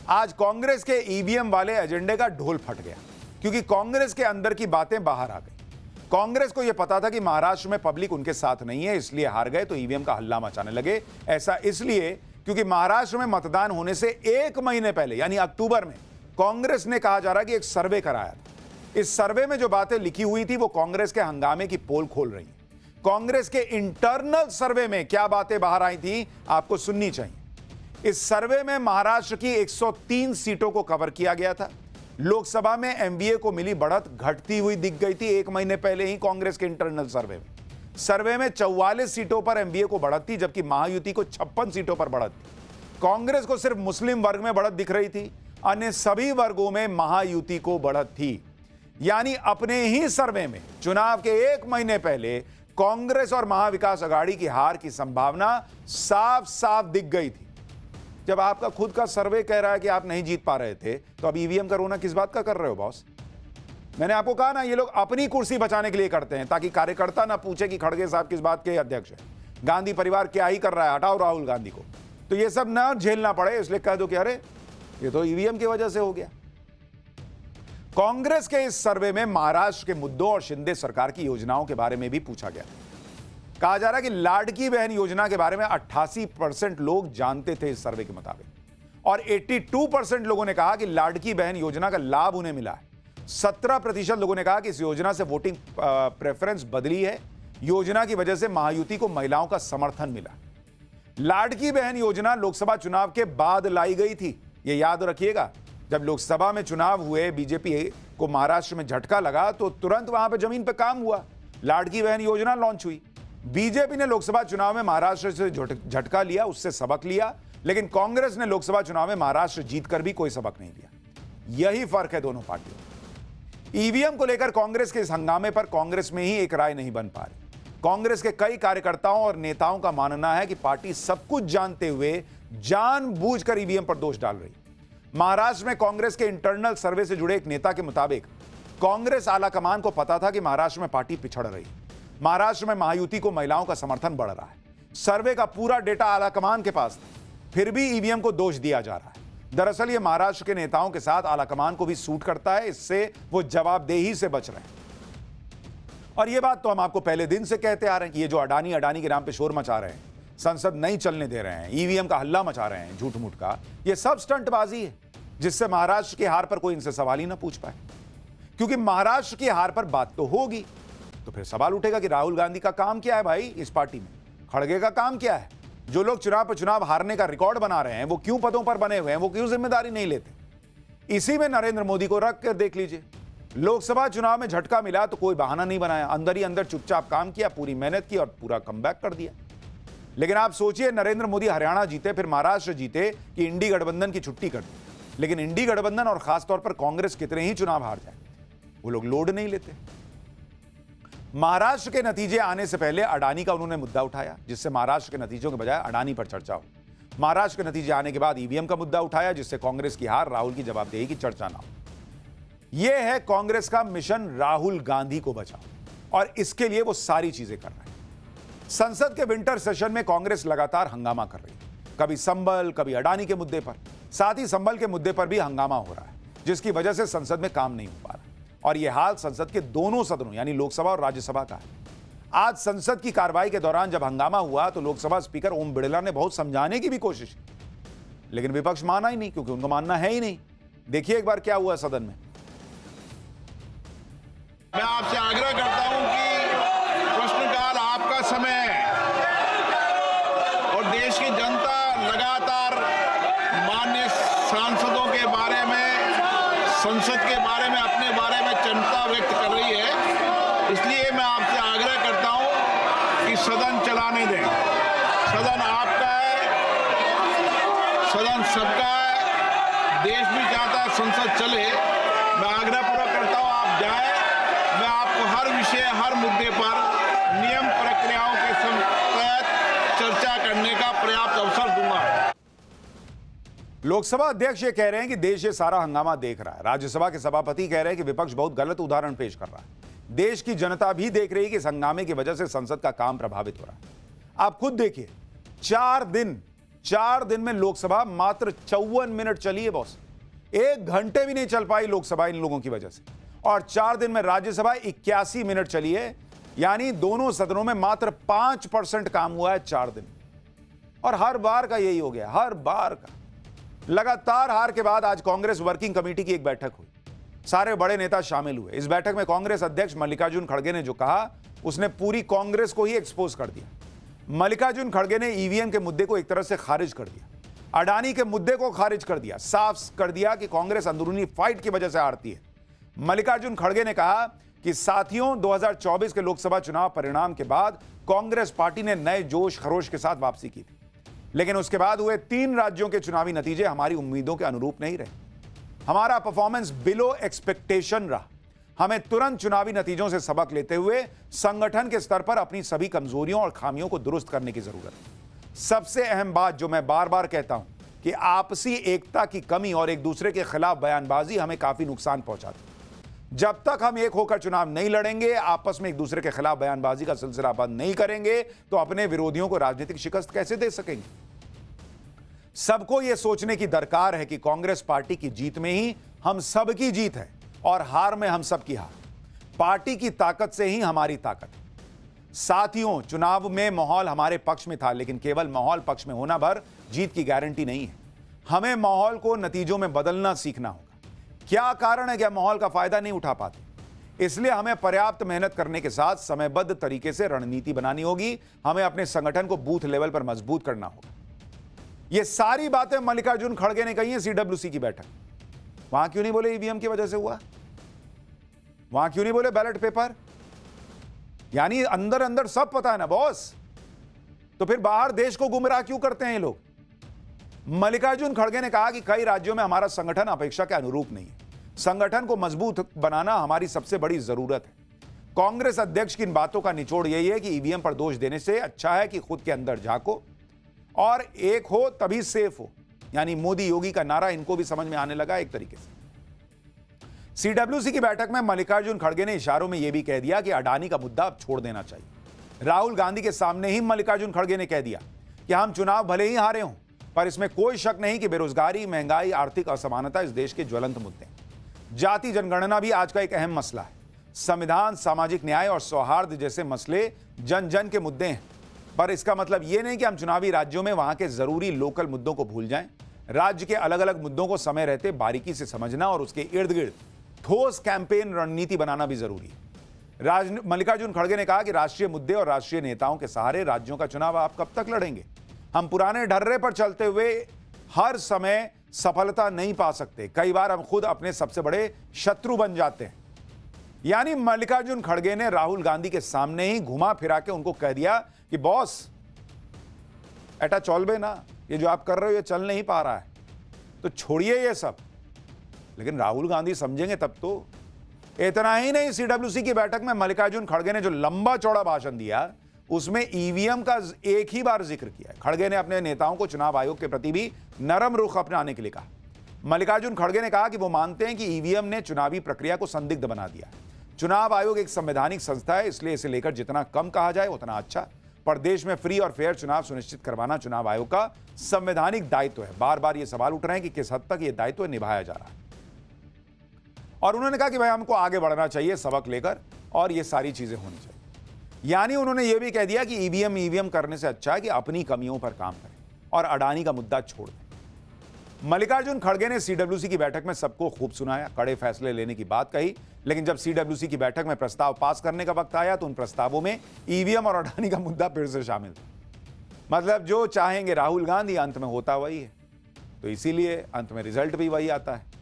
आज कांग्रेस के ईवीएम वाले एजेंडे का ढोल फट गया, क्योंकि कांग्रेस के अंदर की बातें बाहर आ गई। कांग्रेस को यह पता था कि महाराष्ट्र में पब्लिक उनके साथ नहीं है, इसलिए हार गए, तो ईवीएम का हल्ला मचाने लगे। ऐसा इसलिए क्योंकि महाराष्ट्र में मतदान होने से 1 महीने पहले यानी अक्टूबर में कांग्रेस ने कहा जा रहा है कि एक सर्वे कराया था। इस सर्वे में जो बातें लिखी हुई थी वो कांग्रेस के हंगामे की पोल खोल रही है। कांग्रेस के इंटरनल सर्वे में क्या बातें बाहर आई थी आपको सुननी चाहिए। इस सर्वे में महाराष्ट्र की 103 सीटों को कवर किया गया था। लोकसभा में एमवीए को मिली बढ़त घटती हुई दिख गई थी 1 महीने पहले ही कांग्रेस के इंटरनल सर्वे में 44 सीटों पर एमवीए को बढ़त थी, जबकि महायुति को 56 सीटों पर बढ़त थी। कांग्रेस को सिर्फ मुस्लिम वर्ग में बढ़त दिख रही थी, अन्य सभी वर्गों में महायुति को बढ़त थी। यानी अपने ही सर्वे में चुनाव के 1 महीने पहले कांग्रेस और महाविकास अघाड़ी की हार की संभावना साफ साफ दिख गई थी। जब आपका खुद का सर्वे कह रहा है कि आप नहीं जीत पा रहे थे, तो अब ईवीएम का रोना किस बात का कर रहे हो बॉस? मैंने आपको कहा ना, ये लोग अपनी कुर्सी बचाने के लिए करते हैं, ताकि कार्यकर्ता ना पूछे कि खड़गे साहब किस बात के अध्यक्ष है, गांधी परिवार क्या ही कर रहा है, हटाओ राहुल गांधी को। तो ये सब ना झेलना पड़े, इसलिए कह दो कि अरे ये तो ईवीएम की वजह से हो गया। कांग्रेस के इस सर्वे में महाराष्ट्र के मुद्दों और शिंदे सरकार की योजनाओं के बारे में भी पूछा गया। कहा जा रहा है कि लाडकी बहन योजना के बारे में 88% लोग जानते थे इस सर्वे के मुताबिक, और 82% लोगों ने कहा कि लाडकी बहन योजना का लाभ उन्हें मिला है। 17% लोगों ने कहा कि इस योजना से वोटिंग प्रेफरेंस बदली है, योजना की वजह से महायुति को महिलाओं का समर्थन मिला। लाडकी बहन योजना लोकसभा चुनाव के बाद लाई गई थी, ये याद रखिएगा। जब लोकसभा में चुनाव हुए, बीजेपी को महाराष्ट्र में झटका लगा तो तुरंत वहां पे जमीन पे काम हुआ, लाडकी बहन योजना लॉन्च हुई। बीजेपी ने लोकसभा चुनाव में महाराष्ट्र से झटका लिया, उससे सबक लिया, लेकिन कांग्रेस ने लोकसभा चुनाव में महाराष्ट्र जीतकर भी कोई सबक नहीं लिया। यही फर्क है दोनों पार्टियों। ईवीएम को लेकर कांग्रेस के इस हंगामे पर कांग्रेस में ही एक राय नहीं बन पा रही। कांग्रेस के कई कार्यकर्ताओं और नेताओं का मानना है कि पार्टी सब कुछ जानते हुए जानबूझकर ईवीएम पर दोष डाल रही। महाराष्ट्र में कांग्रेस के इंटरनल सर्वे से जुड़े एक नेता के मुताबिक कांग्रेस आलाकमान को पता था कि महाराष्ट्र में पार्टी पिछड़ रही, महाराष्ट्र में महायुति को महिलाओं का समर्थन बढ़ रहा है। सर्वे का पूरा डेटा आलाकमान के पास था, फिर भी ईवीएम को दोष दिया जा रहा है। दरअसल ये महाराष्ट्र के नेताओं के साथ आलाकमान को भी सूट करता है, इससे वो जवाबदेही से बच रहे हैं। और ये बात तो हम आपको पहले दिन से कहते आ रहे हैं कि ये जो अडानी के नाम पे शोर मचा रहे हैं, संसद नहीं चलने दे रहे हैं, ईवीएम का हल्ला मचा रहे हैं झूठ मूठ का, ये सब स्टंटबाजी है, जिससे महाराष्ट्र की हार पर कोई इनसे सवाल ही ना पूछ पाए। क्योंकि महाराष्ट्र की हार पर बात तो होगी, तो फिर सवाल उठेगा कि राहुल गांधी का काम क्या है भाई इस पार्टी में, खड़गे का काम क्या है? जो लोग चुनाव पर चुनाव हारने का रिकॉर्ड बना रहे हैं, वो क्यों पदों पर बने हुए हैं, वो क्यों जिम्मेदारी नहीं लेते? इसी में नरेंद्र मोदी को रख कर देख लीजिए। लोकसभा चुनाव में झटका मिला तो कोई बहाना नहीं बनाया, अंदर ही अंदर चुपचाप काम किया, पूरी मेहनत की और पूरा कमबैक कर दिया। लेकिन आप सोचिए, नरेंद्र मोदी हरियाणा जीते, फिर महाराष्ट्र जीते कि इंडी गठबंधन की छुट्टी कर दी, लेकिन इंडी गठबंधन और खासतौर पर कांग्रेस कितने ही चुनाव हार जाए, वो लोग लोड नहीं लेते। महाराष्ट्र के नतीजे आने से पहले अडानी का उन्होंने मुद्दा उठाया, जिससे महाराष्ट्र के नतीजों के बजाय अडानी पर चर्चा हो। महाराष्ट्र के नतीजे आने के बाद ईवीएम का मुद्दा उठाया, जिससे कांग्रेस की हार, राहुल की जवाबदेही की चर्चा ना हो। यह है कांग्रेस का मिशन, राहुल गांधी को बचाओ, और इसके लिए वो सारी चीजें कर रहे हैं। संसद के विंटर सेशन में कांग्रेस लगातार हंगामा कर रही है, कभी संबल, कभी अडानी के मुद्दे पर, साथ ही संबल के मुद्दे पर भी हंगामा हो रहा है, जिसकी वजह से संसद में काम नहीं हो पा रहा। और यह हाल संसद के दोनों सदनों यानी लोकसभा और राज्यसभा का है। आज संसद की कार्रवाई के दौरान जब हंगामा हुआ तो लोकसभा स्पीकर ओम बिड़ला ने बहुत समझाने की भी कोशिश की, लेकिन विपक्ष माना ही नहीं, क्योंकि उनको मानना है ही नहीं। देखिए एक बार क्या हुआ सदन में। मैं आपसे आग्रह करता हूं कि प्रश्नकाल आपका समय है और देश की जनता लगातार माननीय सांसदों के बारे में, संसद के बारे में, अपने बारे में चिंता व्यक्त कर रही है। इसलिए मैं आपसे आग्रह करता हूं कि सदन चलाने दें। सदन आपका है, सदन सबका है, देश भी चाहता है संसद चले। मैं आग्रहपूर्वक करता हूं आप जाएं, मैं आपको हर विषय, हर मुद्दे पर नियम प्रक्रियाओं के तहत चर्चा करने का पर्याप्त अवसर दूंगा। लोकसभा अध्यक्ष ये कह रहे हैं कि देश ये सारा हंगामा देख रहा है। राज्यसभा के सभापति कह रहे हैं कि विपक्ष बहुत गलत उदाहरण पेश कर रहा है। देश की जनता भी देख रही है कि इस हंगामे की वजह से संसद का काम प्रभावित हो रहा है। आप खुद देखिए, 4 दिन में लोकसभा मात्र 54 मिनट चली है बॉस। 1 घंटे भी नहीं चल पाई लोकसभा इन लोगों की वजह से। और 4 दिन में राज्यसभा 81 मिनट चली है, यानी दोनों सदनों में मात्र 5% काम हुआ है 4 दिन। और हर बार का यही हो गया, हर बार का। लगातार हार के बाद आज कांग्रेस वर्किंग कमेटी की एक बैठक हुई, सारे बड़े नेता शामिल हुए। इस बैठक में कांग्रेस अध्यक्ष मल्लिकार्जुन खड़गे ने जो कहा, उसने पूरी कांग्रेस को ही एक्सपोज कर दिया। मल्लिकार्जुन खड़गे ने ईवीएम के मुद्दे को एक तरह से खारिज कर दिया, अडानी के मुद्दे को खारिज कर दिया, साफ कर दिया कि कांग्रेस अंदरूनी फाइट की वजह से हारती है। मल्लिकार्जुन खड़गे ने कहा कि साथियों, 2024 के लोकसभा चुनाव परिणाम के बाद कांग्रेस पार्टी ने नए जोश खरोश के साथ वापसी की थी, लेकिन उसके बाद हुए 3 राज्यों के चुनावी नतीजे हमारी उम्मीदों के अनुरूप नहीं रहे। हमारा परफॉर्मेंस बिलो एक्सपेक्टेशन रहा। हमें तुरंत चुनावी नतीजों से सबक लेते हुए संगठन के स्तर पर अपनी सभी कमजोरियों और खामियों को दुरुस्त करने की जरूरत है। सबसे अहम बात जो मैं बार बार कहता हूं कि आपसी एकता की कमी और एक दूसरे के खिलाफ बयानबाजी हमें काफी नुकसान पहुंचाती है। जब तक हम एक होकर चुनाव नहीं लड़ेंगे, आपस में एक दूसरे के खिलाफ बयानबाजी का सिलसिला बंद नहीं करेंगे, तो अपने विरोधियों को राजनीतिक शिकस्त कैसे दे सकेंगे? सबको यह सोचने की दरकार है कि कांग्रेस पार्टी की जीत में ही हम सबकी जीत है और हार में हम सबकी हार। पार्टी की ताकत से ही हमारी ताकत है। साथियों, चुनाव में माहौल हमारे पक्ष में था, लेकिन केवल माहौल पक्ष में होना भर जीत की गारंटी नहीं है। हमें माहौल को नतीजों में बदलना सीखना होगा। क्या कारण है कि हम माहौल का फायदा नहीं उठा पाते? इसलिए हमें पर्याप्त मेहनत करने के साथ समयबद्ध तरीके से रणनीति बनानी होगी। हमें अपने संगठन को बूथ लेवल पर मजबूत करना होगा। ये सारी बातें मल्लिकार्जुन खड़गे ने कही है सीडब्ल्यूसी की बैठक। वहां क्यों नहीं बोले ईवीएम की वजह से हुआ? वहां क्यों नहीं बोले बैलेट पेपर? यानी अंदर अंदर सब पता है ना बॉस, तो फिर बाहर देश को गुमराह क्यों करते हैं ये लोग? मल्लिकार्जुन खड़गे ने कहा कि कई राज्यों में हमारा संगठन अपेक्षा के अनुरूप नहीं है। संगठन को मजबूत बनाना हमारी सबसे बड़ी जरूरत है। कांग्रेस अध्यक्ष की इन बातों का निचोड़ यही है कि ईवीएम पर दोष देने से अच्छा है कि खुद के अंदर झांको और एक हो तभी सेफ हो। यानी मोदी योगी का नारा इनको भी समझ में आने लगा एक तरीके से। सीडब्ल्यूसी की बैठक में मल्लिकार्जुन खड़गे ने इशारों में यह भी कह दिया कि अडानी का मुद्दा अब छोड़ देना चाहिए। राहुल गांधी के सामने ही मल्लिकार्जुन खड़गे ने कह दिया कि हम चुनाव भले ही हारे हों, पर इसमें कोई शक नहीं कि बेरोजगारी, महंगाई, आर्थिक असमानता इस देश के ज्वलंत मुद्दे हैं। जाति जनगणना भी आज का एक अहम मसला है। संविधान, सामाजिक न्याय और सौहार्द जैसे मसले जन जन के मुद्दे हैं। पर इसका मतलब यह नहीं कि हम चुनावी राज्यों में वहां के जरूरी लोकल मुद्दों को भूल जाएं। राज्य के अलग अलग मुद्दों को समय रहते बारीकी से समझना और उसके इर्द गिर्द ठोस कैंपेन रणनीति बनाना भी जरूरी है। मल्लिकार्जुन खड़गे ने कहा कि राष्ट्रीय मुद्दे और राष्ट्रीय नेताओं के सहारे राज्यों का चुनाव आप कब तक लड़ेंगे? हम पुराने ढर्रे पर चलते हुए हर समय सफलता नहीं पा सकते। कई बार हम खुद अपने सबसे बड़े शत्रु बन जाते हैं। यानी मल्लिकार्जुन खड़गे ने राहुल गांधी के सामने ही घुमा फिरा के उनको कह दिया कि बॉस एटा चौलबे ना, ये जो आप कर रहे हो ये चल नहीं पा रहा है, तो छोड़िए ये सब। लेकिन राहुल गांधी समझेंगे तब तो। इतना ही नहीं, सीडब्ल्यूसी की बैठक में मल्लिकार्जुन खड़गे ने जो लंबा चौड़ा भाषण दिया उसमें ईवीएम का एक ही बार जिक्र किया। खड़गे ने अपने नेताओं को चुनाव आयोग के प्रति भी नरम रुख अपनाने के लिए कहा। मल्लिकार्जुन खड़गे ने कहा कि वो मानते हैं कि ईवीएम ने चुनावी प्रक्रिया को संदिग्ध बना दिया। चुनाव आयोग एक संवैधानिक संस्था है, इसलिए इसे लेकर जितना कम कहा जाए उतना अच्छा। पर देश में फ्री और फेयर चुनाव सुनिश्चित करवाना चुनाव आयोग का संवैधानिक दायित्व है। बार बार ये सवाल उठ रहे हैं कि किस हद तक ये दायित्व निभाया जा रहा है। और उन्होंने कहा कि भाई हमको आगे बढ़ना चाहिए सबक लेकर और ये सारी चीजें होनी चाहिए। यानी उन्होंने ये भी कह दिया कि ईवीएम करने से अच्छा है कि अपनी कमियों पर काम करें और अडानी का मुद्दा छोड़ दें। मल्लिकार्जुन खड़गे ने सीडब्ल्यूसी की बैठक में सबको खूब सुनाया, कड़े फैसले लेने की बात कही। लेकिन जब सीडब्ल्यूसी की बैठक में प्रस्ताव पास करने का वक्त आया तो उन प्रस्तावों में ईवीएम और अडानी का मुद्दा फिर से शामिल था। मतलब जो चाहेंगे राहुल गांधी, अंत में होता वही है। तो इसीलिए अंत में रिजल्ट भी वही आता है।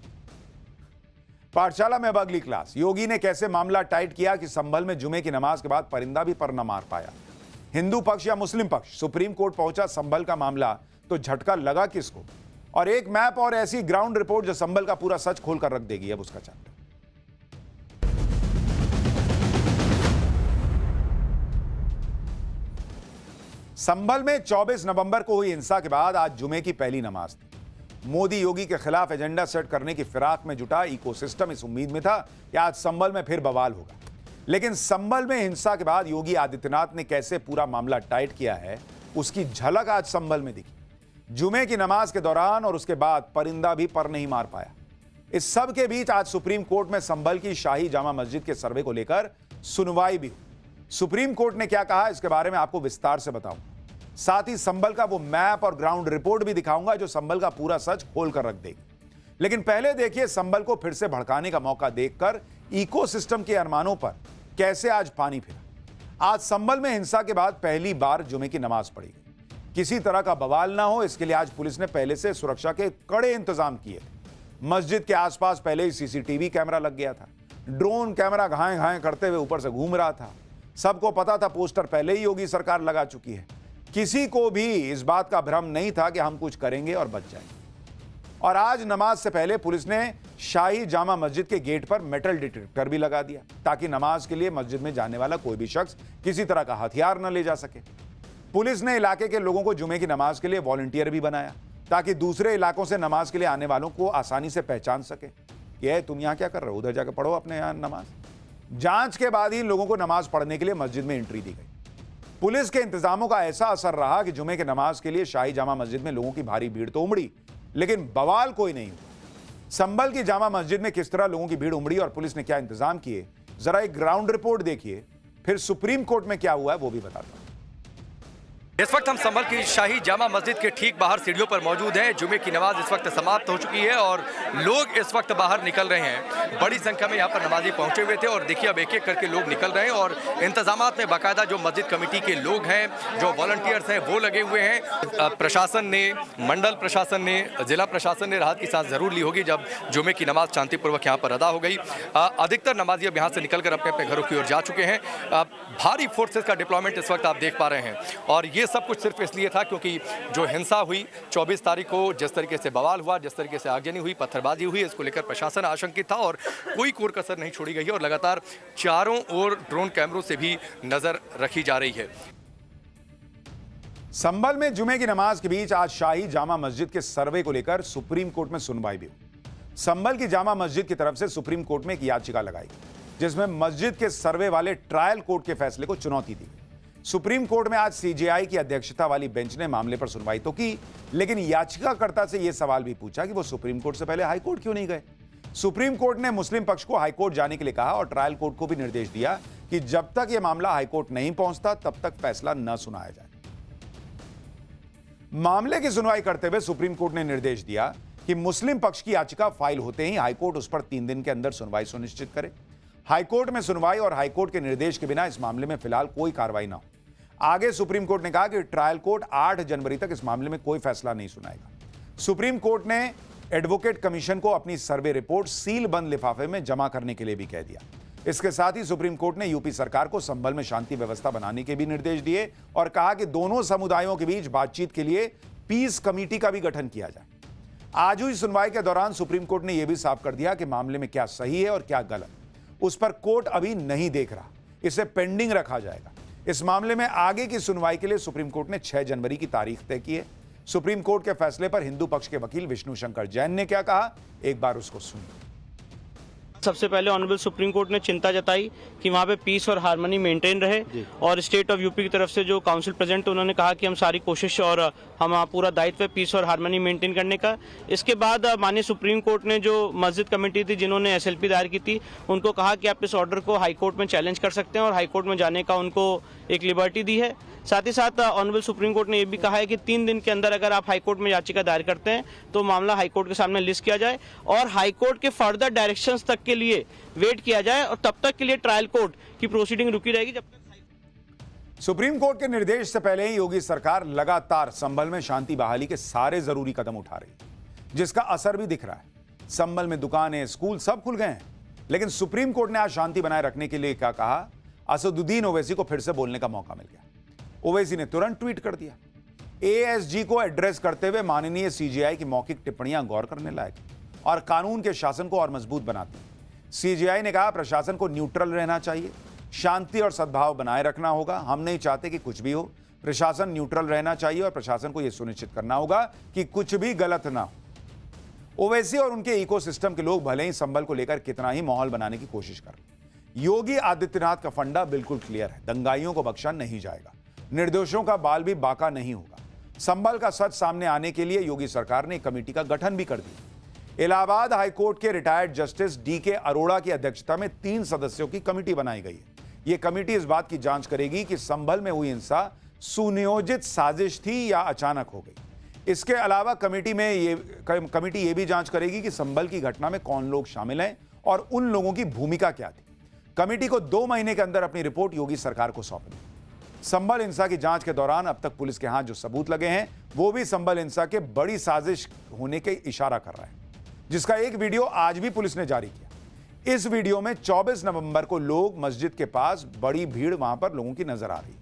पाठशाला में अब अगली क्लास। योगी ने कैसे मामला टाइट किया कि संभल में जुमे की नमाज के बाद परिंदा भी पर न मार पाया। हिंदू पक्ष या मुस्लिम पक्ष, सुप्रीम कोर्ट पहुंचा संभल का मामला, तो झटका लगा किसको? और एक मैप और ऐसी ग्राउंड रिपोर्ट जो संभल का पूरा सच खोल कर रख देगी अब उसका चैप्टर। संभल में 24 नवंबर को हुई हिंसा के बाद आज जुमे की पहली नमाज थी। मोदी योगी के खिलाफ एजेंडा सेट करने की फिराक में जुटा इकोसिस्टम इस उम्मीद में था कि आज संभल में फिर बवाल होगा। लेकिन संभल में हिंसा के बाद योगी आदित्यनाथ ने कैसे पूरा मामला टाइट किया है उसकी झलक आज संभल में दिखी। जुमे की नमाज के दौरान और उसके बाद परिंदा भी पर नहीं मार पाया। इस सब के बीच आज सुप्रीम कोर्ट में संभल की शाही जामा मस्जिद के सर्वे को लेकर सुनवाई भी हुई। सुप्रीम कोर्ट ने क्या कहा इसके बारे में आपको विस्तार से बताऊंगा। साथ ही संभल का वो मैप और ग्राउंड रिपोर्ट भी दिखाऊंगा जो संभल का पूरा सच खोल कर रख देगी। लेकिन पहले देखिए संभल को फिर से भड़काने का मौका देखकर इकोसिस्टम के अरमानों पर कैसे आज पानी फिरा। आज संभल में हिंसा के बाद पहली बार जुमे की नमाज पढ़ी गई। किसी तरह का बवाल ना हो इसके लिए आज पुलिस ने पहले से सुरक्षा के कड़े इंतजाम किए। मस्जिद के आसपास पहले ही सीसीटीवी कैमरा लग गया था। ड्रोन कैमरा घाए घाए करते हुए ऊपर से घूम रहा था। सबको पता था पोस्टर पहले ही योगी सरकार लगा चुकी है। किसी को भी इस बात का भ्रम नहीं था कि हम कुछ करेंगे और बच जाएंगे। और आज नमाज से पहले पुलिस ने शाही जामा मस्जिद के गेट पर मेटल डिटेक्टर भी लगा दिया ताकि नमाज के लिए मस्जिद में जाने वाला कोई भी शख्स किसी तरह का हथियार न ले जा सके। पुलिस ने इलाके के लोगों को जुमे की नमाज के लिए वॉलंटियर भी बनाया ताकि दूसरे इलाकों से नमाज के लिए आने वालों को आसानी से पहचान सके। कि तुम यहाँ क्या कर रहे हो, उधर जाकर पढ़ो अपने यहाँ नमाज। जांच के बाद ही इन लोगों को नमाज पढ़ने के लिए मस्जिद में एंट्री दी गई। पुलिस के इंतजामों का ऐसा असर रहा कि जुमे के नमाज के लिए शाही जामा मस्जिद में लोगों की भारी भीड़ तो उमड़ी, लेकिन बवाल कोई नहीं हुआ। संभल की जामा मस्जिद में किस तरह लोगों की भीड़ उमड़ी और पुलिस ने क्या इंतजाम किए, जरा एक ग्राउंड रिपोर्ट देखिए, फिर सुप्रीम कोर्ट में क्या हुआ है वो भी बताता हूं। इस वक्त हम संभल की शाही जामा मस्जिद के ठीक बाहर सीढ़ियों पर मौजूद हैं। जुमे की नमाज इस वक्त समाप्त हो चुकी है और लोग इस वक्त बाहर निकल रहे हैं। बड़ी संख्या में यहाँ पर नमाजी पहुंचे हुए थे और देखिए अब एक एक करके लोग निकल रहे हैं और इंतजामात में बाकायदा जो मस्जिद कमेटी के लोग हैं, जो वॉलंटियर्स हैं, वो लगे हुए हैं। प्रशासन ने, मंडल प्रशासन ने, जिला प्रशासन ने राहत की सांस जरूर ली होगी जब जुमे की नमाज शांतिपूर्वक यहाँ पर अदा हो गई। अधिकतर नमाजी अब यहाँ से निकल कर अपने अपने घरों की ओर जा चुके हैं। भारी फोर्सेस का डिप्लॉयमेंट इस वक्त आप देख पा रहे हैं और ये सब कुछ सिर्फ इसलिए था क्योंकि जो हिंसा हुई 24 तारीख को, जिस तरीके से बवाल हुआ, जिस तरीके से आगजनी हुई, पत्थरबाजी हुई, इसको लेकर प्रशासन आशंकित था और कोई कोर कसर नहीं छोड़ी गई है और लगातार चारों ओर ड्रोन कैमरों से भी नजर रखी जा रही है। संभल में जुमे की नमाज के बीच आज शाही जामा मस्जिद के सर्वे को लेकर सुप्रीम कोर्ट में सुनवाई भी हुई। संभल की जामा मस्जिद की तरफ से सुप्रीम कोर्ट में एक याचिका लगाई जिसमें मस्जिद के सर्वे वाले ट्रायल कोर्ट के फैसले को चुनौती दी। सुप्रीम कोर्ट में आज सीजेआई की अध्यक्षता वाली बेंच ने मामले पर सुनवाई तो की, लेकिन याचिकाकर्ता से यह सवाल भी पूछा कि वो सुप्रीम कोर्ट से पहले हाई कोर्ट क्यों नहीं गए। सुप्रीम कोर्ट ने मुस्लिम पक्ष को हाई कोर्ट जाने के लिए कहा और ट्रायल कोर्ट को भी निर्देश दिया कि जब तक यह मामला हाई कोर्ट नहीं पहुंचता तब तक फैसला न सुनाया जाए। मामले की सुनवाई करते हुए सुप्रीम कोर्ट ने निर्देश दिया कि मुस्लिम पक्ष की याचिका फाइल होते ही हाईकोर्ट उस पर 3 दिन के अंदर सुनवाई सुनिश्चित करे। हाईकोर्ट में सुनवाई और हाईकोर्ट के निर्देश के बिना इस मामले में फिलहाल कोई कार्रवाई ना हो। आगे सुप्रीम कोर्ट ने कहा कि ट्रायल कोर्ट 8 जनवरी तक इस मामले में कोई फैसला नहीं सुनाएगा। सुप्रीम कोर्ट ने एडवोकेट कमीशन को अपनी सर्वे रिपोर्ट सील बंद लिफाफे में जमा करने के लिए भी कह दिया। इसके साथ ही सुप्रीम कोर्ट ने यूपी सरकार को संभल में शांति व्यवस्था बनाने के भी निर्देश दिए और कहा कि दोनों समुदायों के बीच बातचीत के लिए पीस कमेटी का भी गठन किया जाए। आज हुई सुनवाई के दौरान सुप्रीम कोर्ट ने यह भी साफ कर दिया कि मामले में क्या सही है और क्या गलत, उस पर कोर्ट अभी नहीं देख रहा, इसे पेंडिंग रखा जाएगा। इस मामले में आगे की सुनवाई के लिए सुप्रीम कोर्ट ने 6 जनवरी की तारीख तय की है। सुप्रीम कोर्ट के फैसले पर हिंदू पक्ष के वकील विष्णु शंकर जैन ने क्या कहा, एक बार उसको सुनिए। सबसे पहले ऑनरेबल सुप्रीम कोर्ट ने चिंता जताई कि वहाँ पे पीस और हार्मनी मेंटेन रहे और स्टेट ऑफ यूपी की तरफ से जो काउंसिल प्रेजेंट उन्होंने कहा कि हम सारी कोशिश और हम पूरा दायित्व है पीस और हार्मनी मेंटेन करने का। इसके बाद माननीय सुप्रीम कोर्ट ने जो मस्जिद कमेटी थी जिन्होंने SLP दायर की थी उनको कहा कि आप इस ऑर्डर को हाई कोर्ट में चैलेंज कर सकते हैं और हाई कोर्ट में जाने का उनको एक लिबर्टी दी है। साथ ही साथ ऑनरेबल सुप्रीम कोर्ट ने यह भी कहा है कि 3 दिन के अंदर अगर आप हाई कोर्ट में याचिका दायर करते हैं तो मामला हाई कोर्ट के सामने लिस्ट किया जाए और हाई कोर्ट के फर्दर डायरेक्शंस तक के लिए वेट किया जाए और तब तक के लिए ट्रायल कोर्ट की प्रोसीडिंग रुकी रहेगी जब तक। सुप्रीम कोर्ट के निर्देश से पहले ही योगी सरकार लगातार संभल में शांति बहाली के सारे जरूरी कदम उठा रही है, जिसका असर भी दिख रहा है। संभल में दुकानें, स्कूल सब खुल गए हैं, लेकिन सुप्रीम कोर्ट ने आज शांति बनाए रखने के लिए क्या कहा, असदुद्दीन ओवैसी को फिर से बोलने का मौका मिल गया। ओवैसी ने तुरंत ट्वीट कर दिया। ASG को एड्रेस करते हुए माननीय CJI की मौखिक टिप्पणियां गौर करने लायक और कानून के शासन को और मजबूत बनाती। CJI ने कहा प्रशासन को न्यूट्रल रहना चाहिए, शांति और सद्भाव बनाए रखना होगा। हम नहीं चाहते कि कुछ भी हो, प्रशासन न्यूट्रल रहना चाहिए और प्रशासन को यह सुनिश्चित करना होगा कि कुछ भी गलत ना हो। ओवैसी और उनके इकोसिस्टम के लोग भले ही संभल को लेकर कितना ही माहौल बनाने की कोशिश कर, योगी आदित्यनाथ का फंडा बिल्कुल क्लियर है, दंगाइयों को बख्शा नहीं जाएगा, निर्दोषों का बाल भी बाका नहीं होगा। संभल का सच सामने आने के लिए योगी सरकार ने कमेटी का गठन भी कर दिया। इलाहाबाद हाईकोर्ट के रिटायर्ड जस्टिस DK अरोड़ा की अध्यक्षता में 3 सदस्यों की कमेटी बनाई गई है। यह कमेटी इस बात की जांच करेगी कि संभल में हुई हिंसा सुनियोजित साजिश थी या अचानक हो गई। इसके अलावा कमेटी ये भी जांच करेगी कि संभल की घटना में कौन लोग शामिल हैं और उन लोगों की भूमिका क्या थी। कमेटी को 2 महीने के अंदर अपनी रिपोर्ट योगी सरकार को सौंपनी। संभल हिंसा की जांच के दौरान अब तक पुलिस के हाथ जो सबूत लगे हैं वो भी संभल हिंसा के बड़ी साजिश होने के इशारा कर रहा है, जिसका एक वीडियो आज भी पुलिस ने जारी किया। इस वीडियो में 24 नवंबर को लोग मस्जिद के पास बड़ी भीड़ वहां पर लोगों की नजर आ रही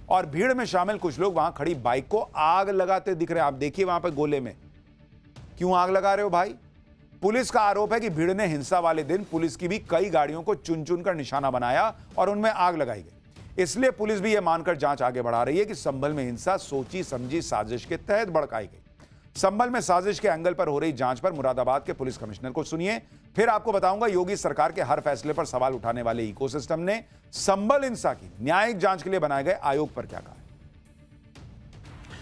और भीड़ में शामिल कुछ लोग वहां खड़ी बाइक को आग लगाते दिख रहे हैं। आप देखिए वहां पर गोले में क्यों आग लगा रहे हो भाई। पुलिस का आरोप है कि भीड़ ने हिंसा वाले दिन पुलिस की भी कई गाड़ियों को चुन चुन कर निशाना बनाया और उनमें आग लगाई गई। इसलिए पुलिस भी यह मानकर जांच आगे बढ़ा रही है कि संभल में हिंसा सोची समझी साजिश के तहत भड़काई गई। संभल में साजिश के एंगल पर हो रही जांच पर मुरादाबाद के पुलिस कमिश्नर को सुनिए, फिर आपको बताऊंगा योगी सरकार के हर फैसले पर सवाल उठाने वाले इकोसिस्टम ने संभल हिंसा की न्यायिक जांच के लिए बनाए गए आयोग पर क्या कहा।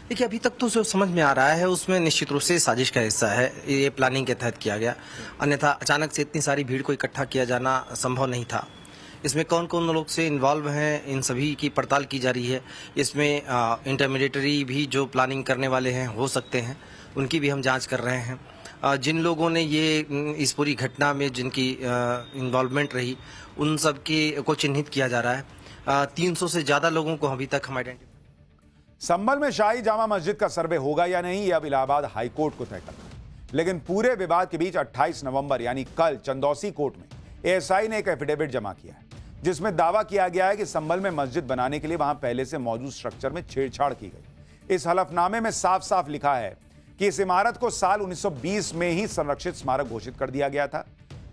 देखिए, अभी तक तो जो समझ में आ रहा है उसमें निश्चित रूप से साजिश का हिस्सा है, ये प्लानिंग के तहत किया गया, अन्यथा अचानक से इतनी सारी भीड़ को इकट्ठा किया जाना संभव नहीं था। इसमें कौन कौन लोग से इन्वॉल्व हैं, इन सभी की पड़ताल की जा रही है। इसमें इंटरमीडिएटरी भी जो प्लानिंग करने वाले हैं हो सकते हैं, उनकी भी हम जांच कर रहे हैं। जिन लोगों ने ये इस पूरी घटना में जिनकी इन्वॉल्वमेंट रही, उन सब को चिन्हित किया जा रहा है। 300 से ज़्यादा लोगों को अभी तक हम आइडेंटिफाई। संभल में शाही जामा मस्जिद का सर्वे होगा या नहीं, यह अब इलाहाबाद हाईकोर्ट को तय करना है। लेकिन पूरे विवाद के बीच 28 नवंबर यानी कल चंदौसी कोर्ट में एएसआई ने एक एफिडेविट जमा किया है, जिसमें दावा किया गया है कि संभल में मस्जिद बनाने के लिए वहां पहले से मौजूद स्ट्रक्चर में छेड़छाड़ की गई। इस हलफनामे में साफ साफ लिखा है कि इस इमारत को साल 1920 में ही संरक्षित स्मारक घोषित कर दिया गया था।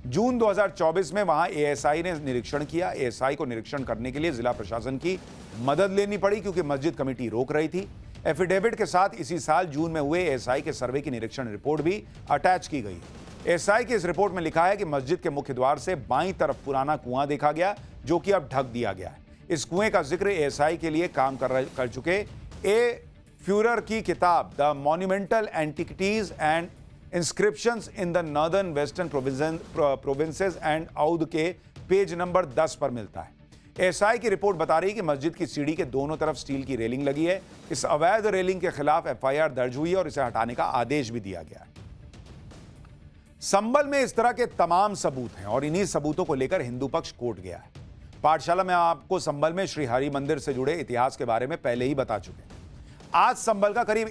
जून 2024 में वहां एएसआई ने निरीक्षण किया। एएसआई को निरीक्षण करने के लिए जिला प्रशासन की मदद लेनी पड़ी क्योंकि मस्जिद कमेटी रोक रही थी। एफिडेविट के साथ इसी साल जून में हुए एएसआई के सर्वे की निरीक्षण रिपोर्ट भी अटैच की गई। एएसआई की इस रिपोर्ट में लिखा है कि मस्जिद के मुख्य द्वार से बाईं तरफ पुराना कुआं देखा गया, जो कि अब ढक दिया गया है। इस कुएं का जिक्र एएसआई के लिए काम कर चुके ए फ्यूरर की किताब the monumental antiquities and inscriptions in the northern western provinces and Oudh के पेज नंबर 10 पर मिलता है। एएसआई की रिपोर्ट बता रही है कि मस्जिद की सीढ़ी के दोनों तरफ स्टील की रेलिंग लगी है। इस अवैध रेलिंग के खिलाफ एफआईआर दर्ज हुई है और इसे हटाने का आदेश भी दिया गया है। संभल में इस तरह के तमाम सबूत हैं और इन्हीं सबूतों को लेकर हिंदू पक्ष कोर्ट गया है। पाठशाला में आपको संभल में श्री हरि मंदिर से जुड़े इतिहास के बारे में पहले ही बता चुके हैं। आज संभल का करीब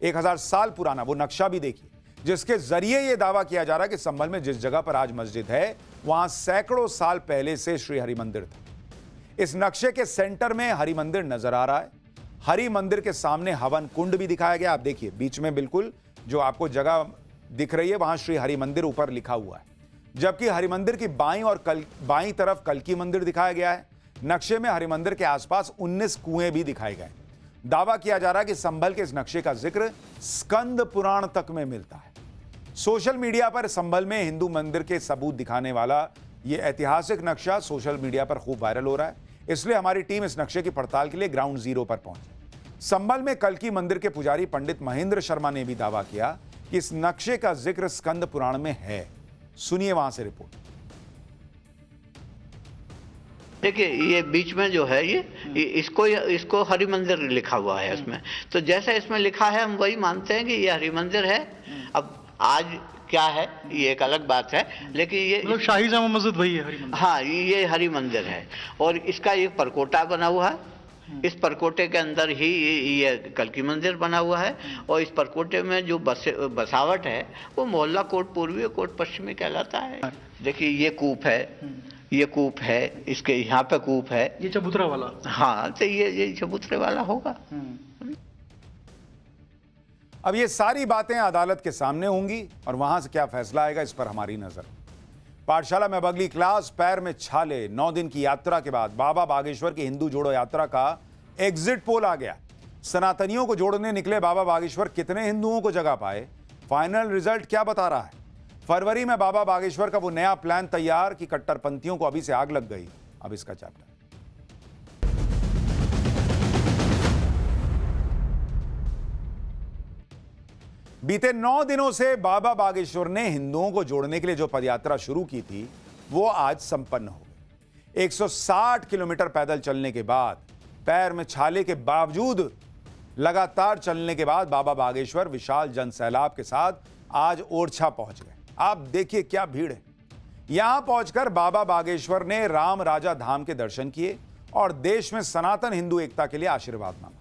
1000 साल पुराना वो नक्शा भी देखिए, जिसके जरिए यह दावा किया जा रहा है कि संभल में जिस जगह पर आज मस्जिद है वहां सैकड़ों साल पहले से श्री हरि मंदिर था। इस नक्शे के सेंटर में हरि मंदिर नजर आ रहा है। हरि मंदिर के सामने हवन कुंड भी दिखाया गया। आप देखिए बीच में बिल्कुल जो आपको जगह दिख रही है वहां श्री हरि मंदिर ऊपर लिखा हुआ है, जबकि हरि मंदिर की बाईं तरफ कल्की मंदिर दिखाया गया है। नक्शे में हरि मंदिर के आसपास 19 कुएं भी दिखाए गए। दावा किया जा रहा है कि संभल के इस नक्शे का जिक्र स्कंद पुराण तक में मिलता है। सोशल मीडिया पर संभल में हिंदू मंदिर के सबूत दिखाने वाला यह ऐतिहासिक नक्शा सोशल मीडिया पर खूब वायरल हो रहा है, इसलिए हमारी टीम इस नक्शे की पड़ताल के लिए ग्राउंड जीरो पर पहुंची। संभल में कल्की मंदिर के पुजारी पंडित महेंद्र शर्मा ने भी दावा किया कि इस नक्शे का जिक्र स्कंद पुराण में है। सुनिए वहां से रिपोर्ट। देखिए ये बीच में जो है ये इसको हरि मंदिर लिखा हुआ है इसमें, तो जैसा इसमें लिखा है हम वही मानते हैं कि ये हरि मंदिर है। अब आज क्या है ये एक अलग बात है, लेकिन ये मतलब शाही जामा मस्जिद वही है, हरि मंदिर। हाँ, ये हरि मंदिर है और इसका एक परकोटा बना हुआ है। इस परकोटे के अंदर ही ये कल्की मंदिर बना हुआ है और इस परकोटे में जो बसावट है वो मोहल्ला कोट पूर्वी कोट पश्चिमी कहलाता है। देखिए ये कूप है, ये कूप है, इसके यहाँ पे कूप है, ये चबूतरा वाला। हाँ, तो ये चबूतरे वाला होगा। अब ये सारी बातें अदालत के सामने होंगी और वहां से क्या फैसला आएगा इस पर हमारी नजर। पाठशाला में अब अगली क्लास, पैर में छाले। 9 दिन की यात्रा के बाद बाबा बागेश्वर की हिंदू जोड़ो यात्रा का एग्जिट पोल आ गया। सनातनियों को जोड़ने निकले बाबा बागेश्वर कितने हिंदुओं को जगा पाए, फाइनल रिजल्ट क्या बता रहा है। फरवरी में बाबा बागेश्वर का वो नया प्लान तैयार कि कट्टरपंथियों को अभी से आग लग गई। अब इसका चैप्टर। बीते 9 दिनों से बाबा बागेश्वर ने हिंदुओं को जोड़ने के लिए जो पदयात्रा शुरू की थी वो आज संपन्न हो गई। 160 किलोमीटर पैदल चलने के बाद, पैर में छाले के बावजूद लगातार चलने के बाद बाबा बागेश्वर विशाल जनसैलाब के साथ आज ओरछा पहुंच गए। आप देखिए क्या भीड़ है। यहां पहुंचकर बाबा बागेश्वर ने राम राजा धाम के दर्शन किए और देश में सनातन हिंदू एकता के लिए आशीर्वाद मांगा।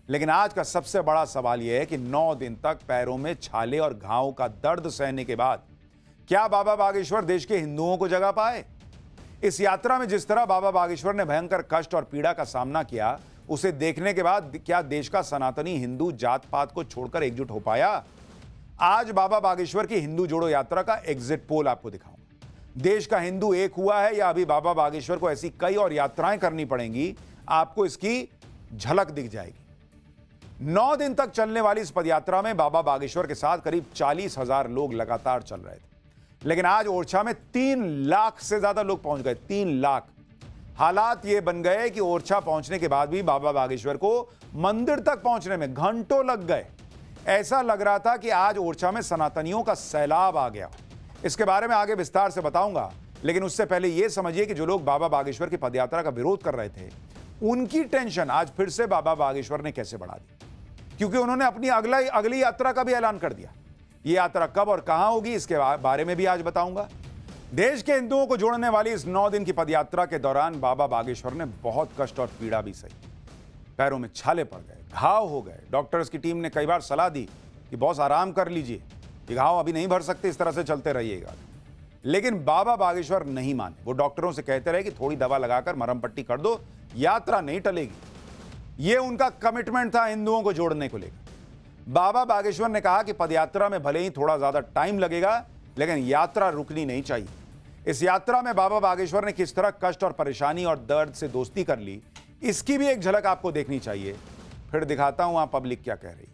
लेकिन आज का सबसे बड़ा सवाल यह है कि 9 दिन तक पैरों में छाले और घावों का दर्द सहने के बाद क्या बाबा बागेश्वर देश के हिंदुओं को जगा पाए। इस यात्रा में जिस तरह बाबा बागेश्वर ने भयंकर कष्ट और पीड़ा का सामना किया, उसे देखने के बाद क्या देश का सनातनी हिंदू जात पात को छोड़कर एकजुट हो पाया। आज बाबा बागेश्वर की हिंदू जोड़ो यात्रा का एग्जिट पोल आपको दिखाऊंगा। देश का हिंदू एक हुआ है या अभी बाबा बागेश्वर को ऐसी कई और यात्राएं करनी पड़ेंगी, आपको इसकी झलक दिख जाएगी। 9 दिन तक चलने वाली इस पदयात्रा में बाबा बागेश्वर के साथ करीब 40,000 लोग लगातार चल रहे थे, लेकिन आज ओरछा में 3 लाख से ज्यादा लोग पहुंच गए। 3 लाख। हालात ये बन गए कि ओरछा पहुंचने के बाद भी बाबा बागेश्वर को मंदिर तक पहुंचने में घंटों लग गए। ऐसा लग रहा था कि आज ओरछा में सनातनियों का सैलाब आ गया। इसके बारे में आगे विस्तार से बताऊंगा, लेकिन उससे पहले यह समझिए कि जो लोग बाबा बागेश्वर की पदयात्रा का विरोध कर रहे थे, उनकी टेंशन आज फिर से बाबा बागेश्वर ने कैसे बढ़ा दी, क्योंकि उन्होंने अपनी अगली यात्रा का भी ऐलान कर दिया। ये यात्रा कब और कहां होगी, इसके बारे में भी आज बताऊंगा। देश के हिंदुओं को जोड़ने वाली इस 9 दिन की पदयात्रा के दौरान बाबा बागेश्वर ने बहुत कष्ट और पीड़ा भी सही। पैरों में छाले पड़ गए, घाव हो गए। डॉक्टर्स की टीम ने कई बार सलाह दी कि बॉस आराम कर लीजिए, ये घाव अभी नहीं भर सकते, इस तरह से चलते रहिएगा। लेकिन बाबा बागेश्वर नहीं माने। वो डॉक्टरों से कहते रहे कि थोड़ी दवा लगाकर मरहम पट्टी कर दो, यात्रा नहीं टलेगी। ये उनका कमिटमेंट था हिंदुओं को जोड़ने को लेकर। बाबा बागेश्वर ने कहा कि पदयात्रा में भले ही थोड़ा ज्यादा टाइम लगेगा, लेकिन यात्रा रुकनी नहीं चाहिए। इस यात्रा में बाबा बागेश्वर ने किस तरह कष्ट और परेशानी और दर्द से दोस्ती कर ली, इसकी भी एक झलक आपको देखनी चाहिए। फिर दिखाता हूं वहां पब्लिक क्या कह रही है।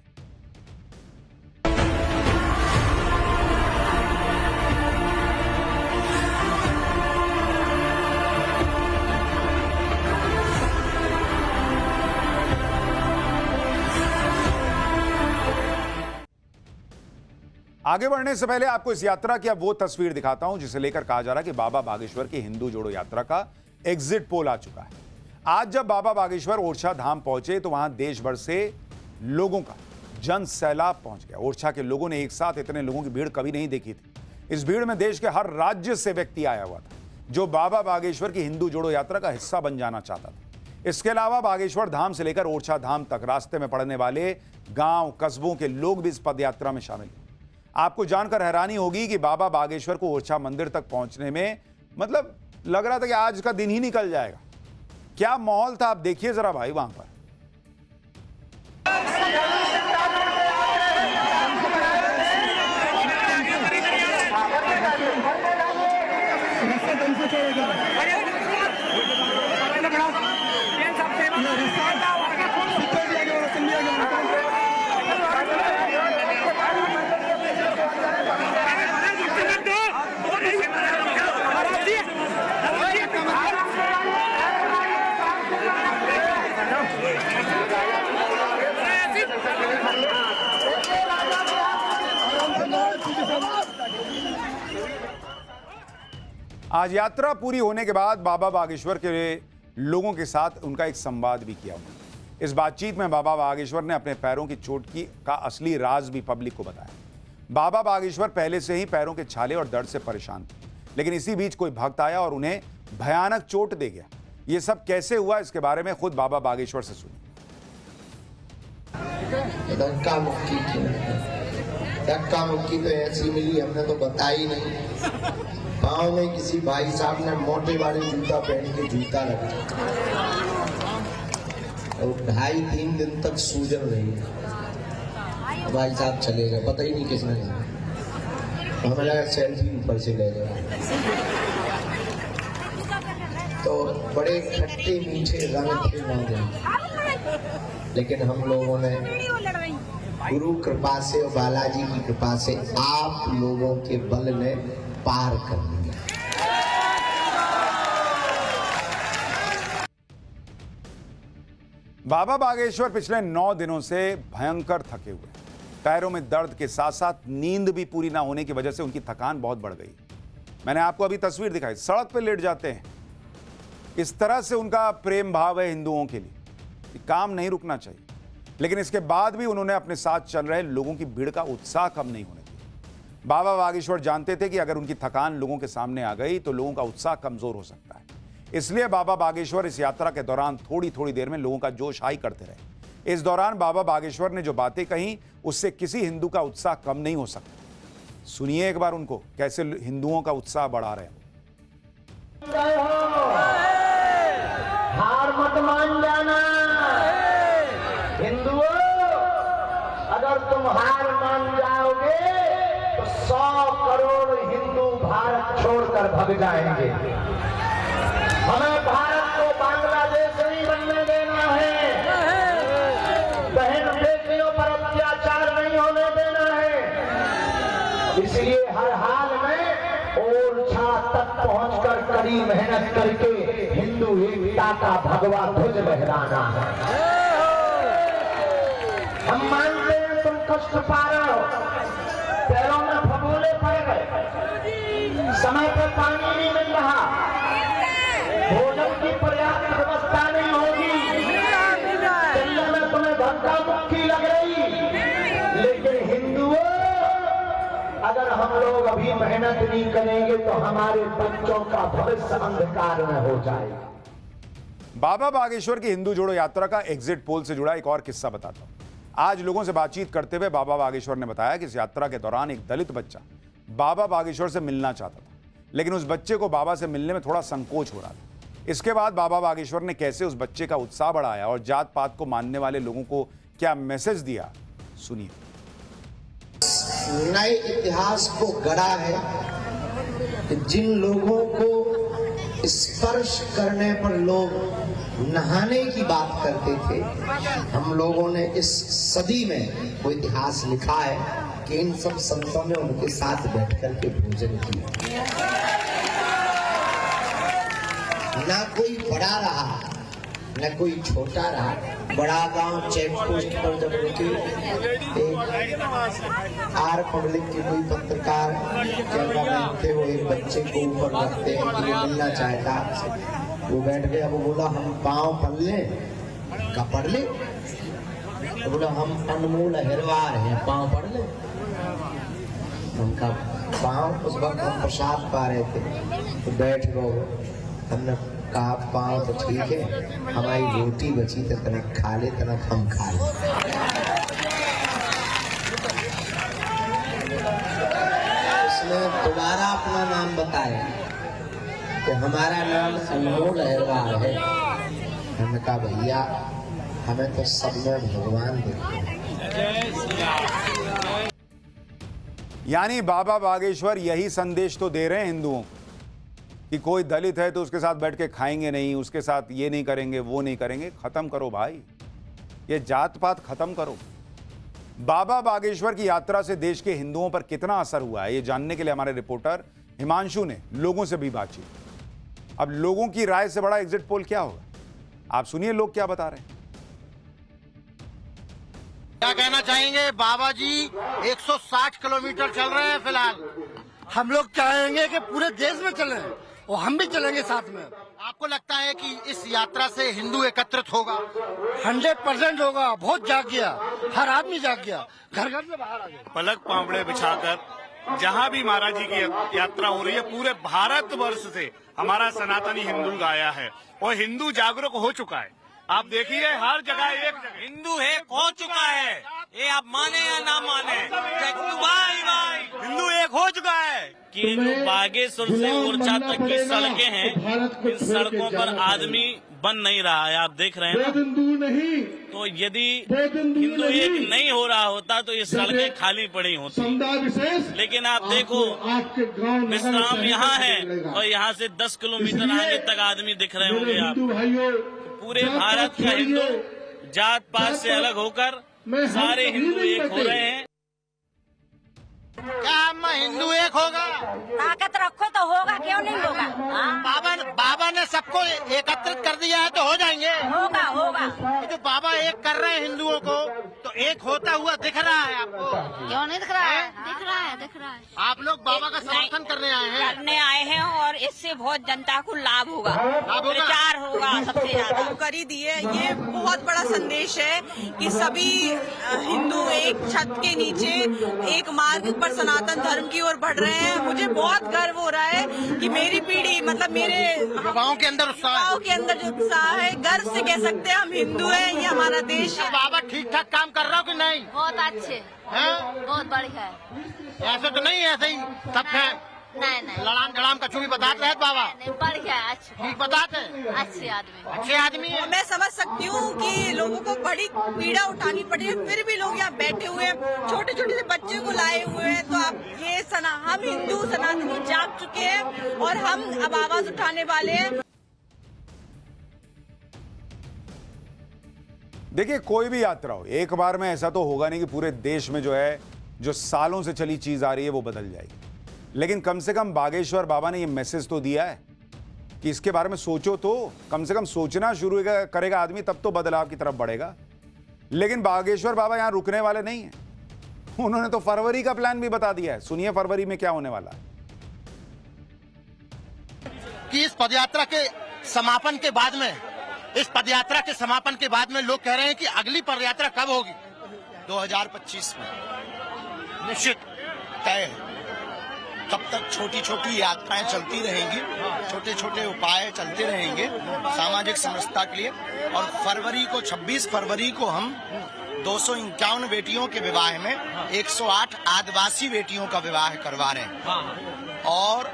आगे बढ़ने से पहले आपको इस यात्रा की अब वो तस्वीर दिखाता हूं जिसे लेकर कहा जा रहा है कि बाबा बागेश्वर की हिंदू जोड़ो यात्रा का एग्जिट पोल आ चुका है। आज जब बाबा बागेश्वर ओरछा धाम पहुंचे तो वहां देश भर से लोगों का जन सैलाब पहुंच गया। ओरछा के लोगों ने एक साथ इतने लोगों की भीड़ कभी नहीं देखी थी। इस भीड़ में देश के हर राज्य से व्यक्ति आया हुआ था जो बाबा बागेश्वर की हिंदू जोड़ो यात्रा का हिस्सा बन जाना चाहता था। इसके अलावा बागेश्वर धाम से लेकर ओरछा धाम तक रास्ते में पड़ने वाले गांव कस्बों के लोग भी इस पदयात्रा में शामिल हुए। आपको जानकर हैरानी होगी कि बाबा बागेश्वर को ओरछा मंदिर तक पहुंचने में मतलब लग रहा था कि आज का दिन ही निकल जाएगा। क्या माहौल था आप देखिए जरा भाई वहां पर। आज यात्रा पूरी होने के बाद बाबा बागेश्वर के लोगों के साथ उनका एक संवाद भी किया उन्होंने। इस बातचीत में बाबा बागेश्वर ने अपने पैरों की चोट का असली राज भी पब्लिक को बताया। बाबा बागेश्वर पहले से ही पैरों के छाले और दर्द से परेशान थे, लेकिन इसी बीच कोई भक्त आया और उन्हें भयानक चोट दे गया। ये सब कैसे हुआ, इसके बारे में खुद बाबा बागेश्वर से सुनिए। धक्का मुक्की तो ऐसी मिली, हमने तो बताई नहीं। गाँव में किसी भाई साहब ने मोटे वाले जूता पहन के जूता रखा और 2.5-3 दिन तक सूजन रही। भाई साहब चले गए, पता ही नहीं किसने लिया। हमें लगा सेल्फी ऊपर से ले गए। तो बड़े खट्टे मीठे रंग थे वहां, लेकिन हम लोगों ने गुरु कृपा से और बालाजी की कृपा से आप लोगों के बल ने पार कर दिया। बाबा बागेश्वर पिछले 9 दिनों से भयंकर थके हुए। पैरों में दर्द के साथ साथ नींद भी पूरी ना होने की वजह से उनकी थकान बहुत बढ़ गई। मैंने आपको अभी तस्वीर दिखाई, सड़क पे लेट जाते हैं। इस तरह से उनका प्रेम भाव है हिंदुओं के लिए। काम नहीं रुकना चाहिए, लेकिन इसके बाद भी उन्होंने अपने साथ चल रहे लोगों की भीड़ का उत्साह कम नहीं होने दिया। बाबा बागेश्वर जानते थे कि अगर उनकी थकान लोगों के सामने आ गई तो लोगों का उत्साह कमजोर हो सकता है। इसलिए बाबा बागेश्वर इस यात्रा के दौरान थोड़ी थोड़ी देर में लोगों का जोश हाई करते रहे। इस दौरान बाबा बागेश्वर ने जो बातें कही उससे किसी हिंदू का उत्साह कम नहीं हो सकता। सुनिए एक बार उनको, कैसे हिंदुओं का उत्साह बढ़ा रहे हैं। हार मत मान जाना हिंदुओं, अगर तुम हार मान जाओगे तो 100 करोड़ हिंदू भारत छोड़कर भाग जाएंगे। हमें भारत को बांग्लादेश नहीं बनने देना है। बहन कड़ी मेहनत करके हिंदू एकता का भगवा ध्वज लहराना है। हम मानते हैं तुम कष्ट पा रहे हो, पैरों में फफूंदे पड़ गए, समय पर पानी नहीं मिल रहा, भोजन की पर्याप्त व्यवस्था नहीं होगी, चलने में तुम्हें धक्का मुक्की लग रही, लेकिन हिंदुओं अगर हम लोग अभी मेहनत नहीं करेंगे तो हमारे बच्चों का भविष्य अंधकार में हो जाएगा। बाबा बागेश्वर की हिंदू जोड़ो यात्रा का एग्जिट पोल से जुड़ा एक और किस्सा बताता हूं। आज लोगों से बातचीत करते हुए बाबा बागेश्वर ने बताया कि इस यात्रा के दौरान एक दलित बच्चा बाबा बागेश्वर से मिलना चाहता था, लेकिन उस बच्चे को बाबा से मिलने में थोड़ा संकोच हो रहा था। इसके बाद बाबा बागेश्वर ने कैसे उस बच्चे का उत्साह बढ़ाया और जात पात को मानने वाले लोगों को क्या मैसेज दिया, सुनिए। नए इतिहास को गढ़ा है कि जिन लोगों को स्पर्श करने पर लोग नहाने की बात करते थे, हम लोगों ने इस सदी में वो इतिहास लिखा है कि इन सब संतों ने उनके साथ बैठकर के भोजन किया। ना कोई बड़ा रहा न कोई छोटा रहा। बड़ा गांव चेक पोस्ट पर जब रुके, एक आर पब्लिक के कोई पत्रकार कैमरा थे, वो एक बच्चे को ऊपर रखते हैं कि वो मिलना चाहता, वो बैठ गया। वो बोला हम पाँव पढ़ लें, का पढ़ ले? तो बोला हम अनमोल अहिरवार हैं, पाँव पढ़ ले। उनका पाँव, उस वक्त हम प्रसाद पा रहे थे तो बैठ गए। हमने कहा पाँव तो ठीक है, हमारी रोटी बची तो तनक खा ले, तनक हम खा ले। उसने दोबारा अपना नाम बताया कि हमारा नाम अनमोल अहिरवार है। हमने कहा भैया हमें तो सब में भगवान दिखते हैं। यानी बाबा बागेश्वर यही संदेश तो दे रहे हैं हिंदुओं को कि कोई दलित है तो उसके साथ बैठ के खाएंगे नहीं, उसके साथ ये नहीं करेंगे, वो नहीं करेंगे। खत्म करो भाई, ये जात पात खत्म करो। बाबा बागेश्वर की यात्रा से देश के हिंदुओं पर कितना असर हुआ है, ये जानने के लिए हमारे रिपोर्टर हिमांशु ने लोगों से भी बातचीत। अब लोगों की राय से बड़ा एग्जिट पोल क्या होगा, आप सुनिए लोग क्या बता रहे हैं। क्या कहना चाहेंगे? बाबा जी 160 किलोमीटर चल रहे हैं फिलहाल। हम लोग चाहेंगे कि पूरे देश में चलें और हम भी चलेंगे साथ में। आपको लगता है कि इस यात्रा से हिंदू एकत्रित होगा? 100% होगा। बहुत जाग गया, हर आदमी जाग गया, घर घर से बाहर आ गया। पलक पावड़े बिछाकर जहाँ भी महाराज जी की यात्रा हो रही है, पूरे भारतवर्ष से हमारा सनातनी हिंदू गाया है और हिंदू जागरूक हो चुका है। आप देखिए हर जगह एक हिंदू एक हो चुका है, ये आप माने या ना माने, हिंदू एक हो चुका है। कि जो बागेश्वर से ओरछा तक की सड़कें हैं, इन सड़कों पर आदमी बन नहीं रहा है, आप देख रहे हैं ना। तो यदि हिंदू एक नहीं हो रहा होता तो ये सड़कें खाली पड़ी होती। लेकिन आप देखो विश्राम यहाँ है और यहाँ से 10 किलोमीटर आगे तक आदमी दिख रहे होंगे आप। पूरे भारत का हिंदू जात पात से अलग होकर सारे हिंदू एक हो रहे हैं। क्या अम्मा हिंदू एक होगा? ताकत रखो तो होगा, क्यों नहीं होगा? बाबा ने सबको एकत्रित कर दिया है तो हो जाएंगे। होगा होगा। जो बाबा एक कर रहे हैं हिंदुओं को, तो एक होता हुआ दिख रहा है आपको? क्यों नहीं दिख रहा है? दिख रहा है, दिख रहा है। आप लोग बाबा का समर्थन करने आए हैं और इससे बहुत जनता को लाभ होगा, प्रचार होगा सबसे ज्यादा। कर ही दिए। ये बहुत बड़ा संदेश है कि सभी हिंदू एक छत के नीचे एक मार्ग पर सनातन धर्म की ओर बढ़ रहे हैं। मुझे बहुत गर्व हो रहा है कि मेरी पीढ़ी, मतलब मेरे गाँव के अंदर जो उत्साह है, गर्व से कह सकते हैं हम हिंदू हैं, ये हमारा देश है। बाबा ठीक ठाक काम कर रहा हो कि नहीं? बहुत अच्छे हैं, बहुत बढ़िया है। ऐसे तो नहीं, ऐसे ही सब है? नहीं लड़ाम झड़ाम कछु भी बताते हैं बाबा? बढ़िया है, अच्छा ठीक बताते हैं, अच्छे आदमी है। मैं समझ सकती हूँ कि लोगों को बड़ी पीड़ा उठानी पड़ी है, फिर भी लोग यहाँ बैठे हुए हैं, छोटे छोटे से बच्चे को लाए हुए हैं। तो आप ये हम हिंदू सनातनी जाग चुके हैं और हम अब आवाज उठाने वाले हैं। देखिए कोई भी यात्रा हो, एक बार में ऐसा तो होगा नहीं कि पूरे देश में जो है, जो सालों से चली चीज आ रही है वो बदल जाएगी। लेकिन कम से कम बागेश्वर बाबा ने ये मैसेज तो दिया है कि इसके बारे में सोचो तो, कम से कम सोचना शुरू करेगा आदमी तब तो बदलाव की तरफ बढ़ेगा। लेकिन बागेश्वर बाबा यहां रुकने वाले नहीं हैं। उन्होंने तो फरवरी का प्लान भी बता दिया है। सुनिए फरवरी में क्या होने वाला है। कि इस पदयात्रा के समापन के बाद में, इस पदयात्रा के समापन के बाद में लोग कह रहे हैं कि अगली पदयात्रा कब होगी? 2025 में निश्चित तय है। तब तक छोटी छोटी यात्राएं चलती रहेंगी, छोटे छोटे उपाय चलते रहेंगे सामाजिक समरसता के लिए। और फरवरी को 26 फरवरी को हम 251 बेटियों के विवाह में 108 आदिवासी बेटियों का विवाह करवा रहे हैं। और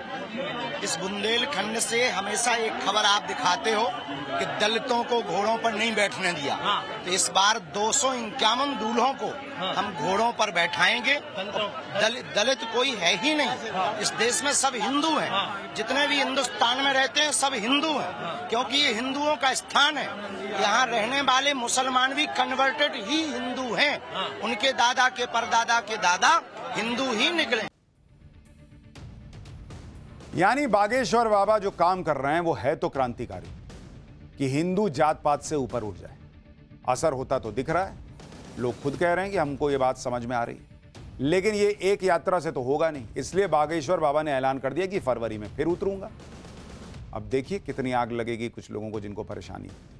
इस बुंदेलखंड से हमेशा एक खबर आप दिखाते हो कि दलितों को घोड़ों पर नहीं बैठने दिया, तो इस बार 251 दूल्हों को हम घोड़ों पर बैठाएंगे। दलित कोई है ही नहीं इस देश में, सब हिंदू हैं। जितने भी हिंदुस्तान में रहते हैं सब हिंदू हैं, क्योंकि ये हिंदुओं का स्थान है। यहाँ रहने वाले मुसलमान भी कन्वर्टेड ही हिंदू हैं। उनके दादा के परदादा के दादा हिंदू ही निकले। यानी बागेश्वर बाबा जो काम कर रहे हैं वो है तो क्रांतिकारी, कि हिंदू जात पात से ऊपर उठ जाए। असर होता तो दिख रहा है, लोग खुद कह रहे हैं कि हमको ये बात समझ में आ रही है, लेकिन ये एक यात्रा से तो होगा नहीं। इसलिए बागेश्वर बाबा ने ऐलान कर दिया कि फरवरी में फिर उतरूंगा। अब देखिए कितनी आग लगेगी कुछ लोगों को जिनको परेशानी है।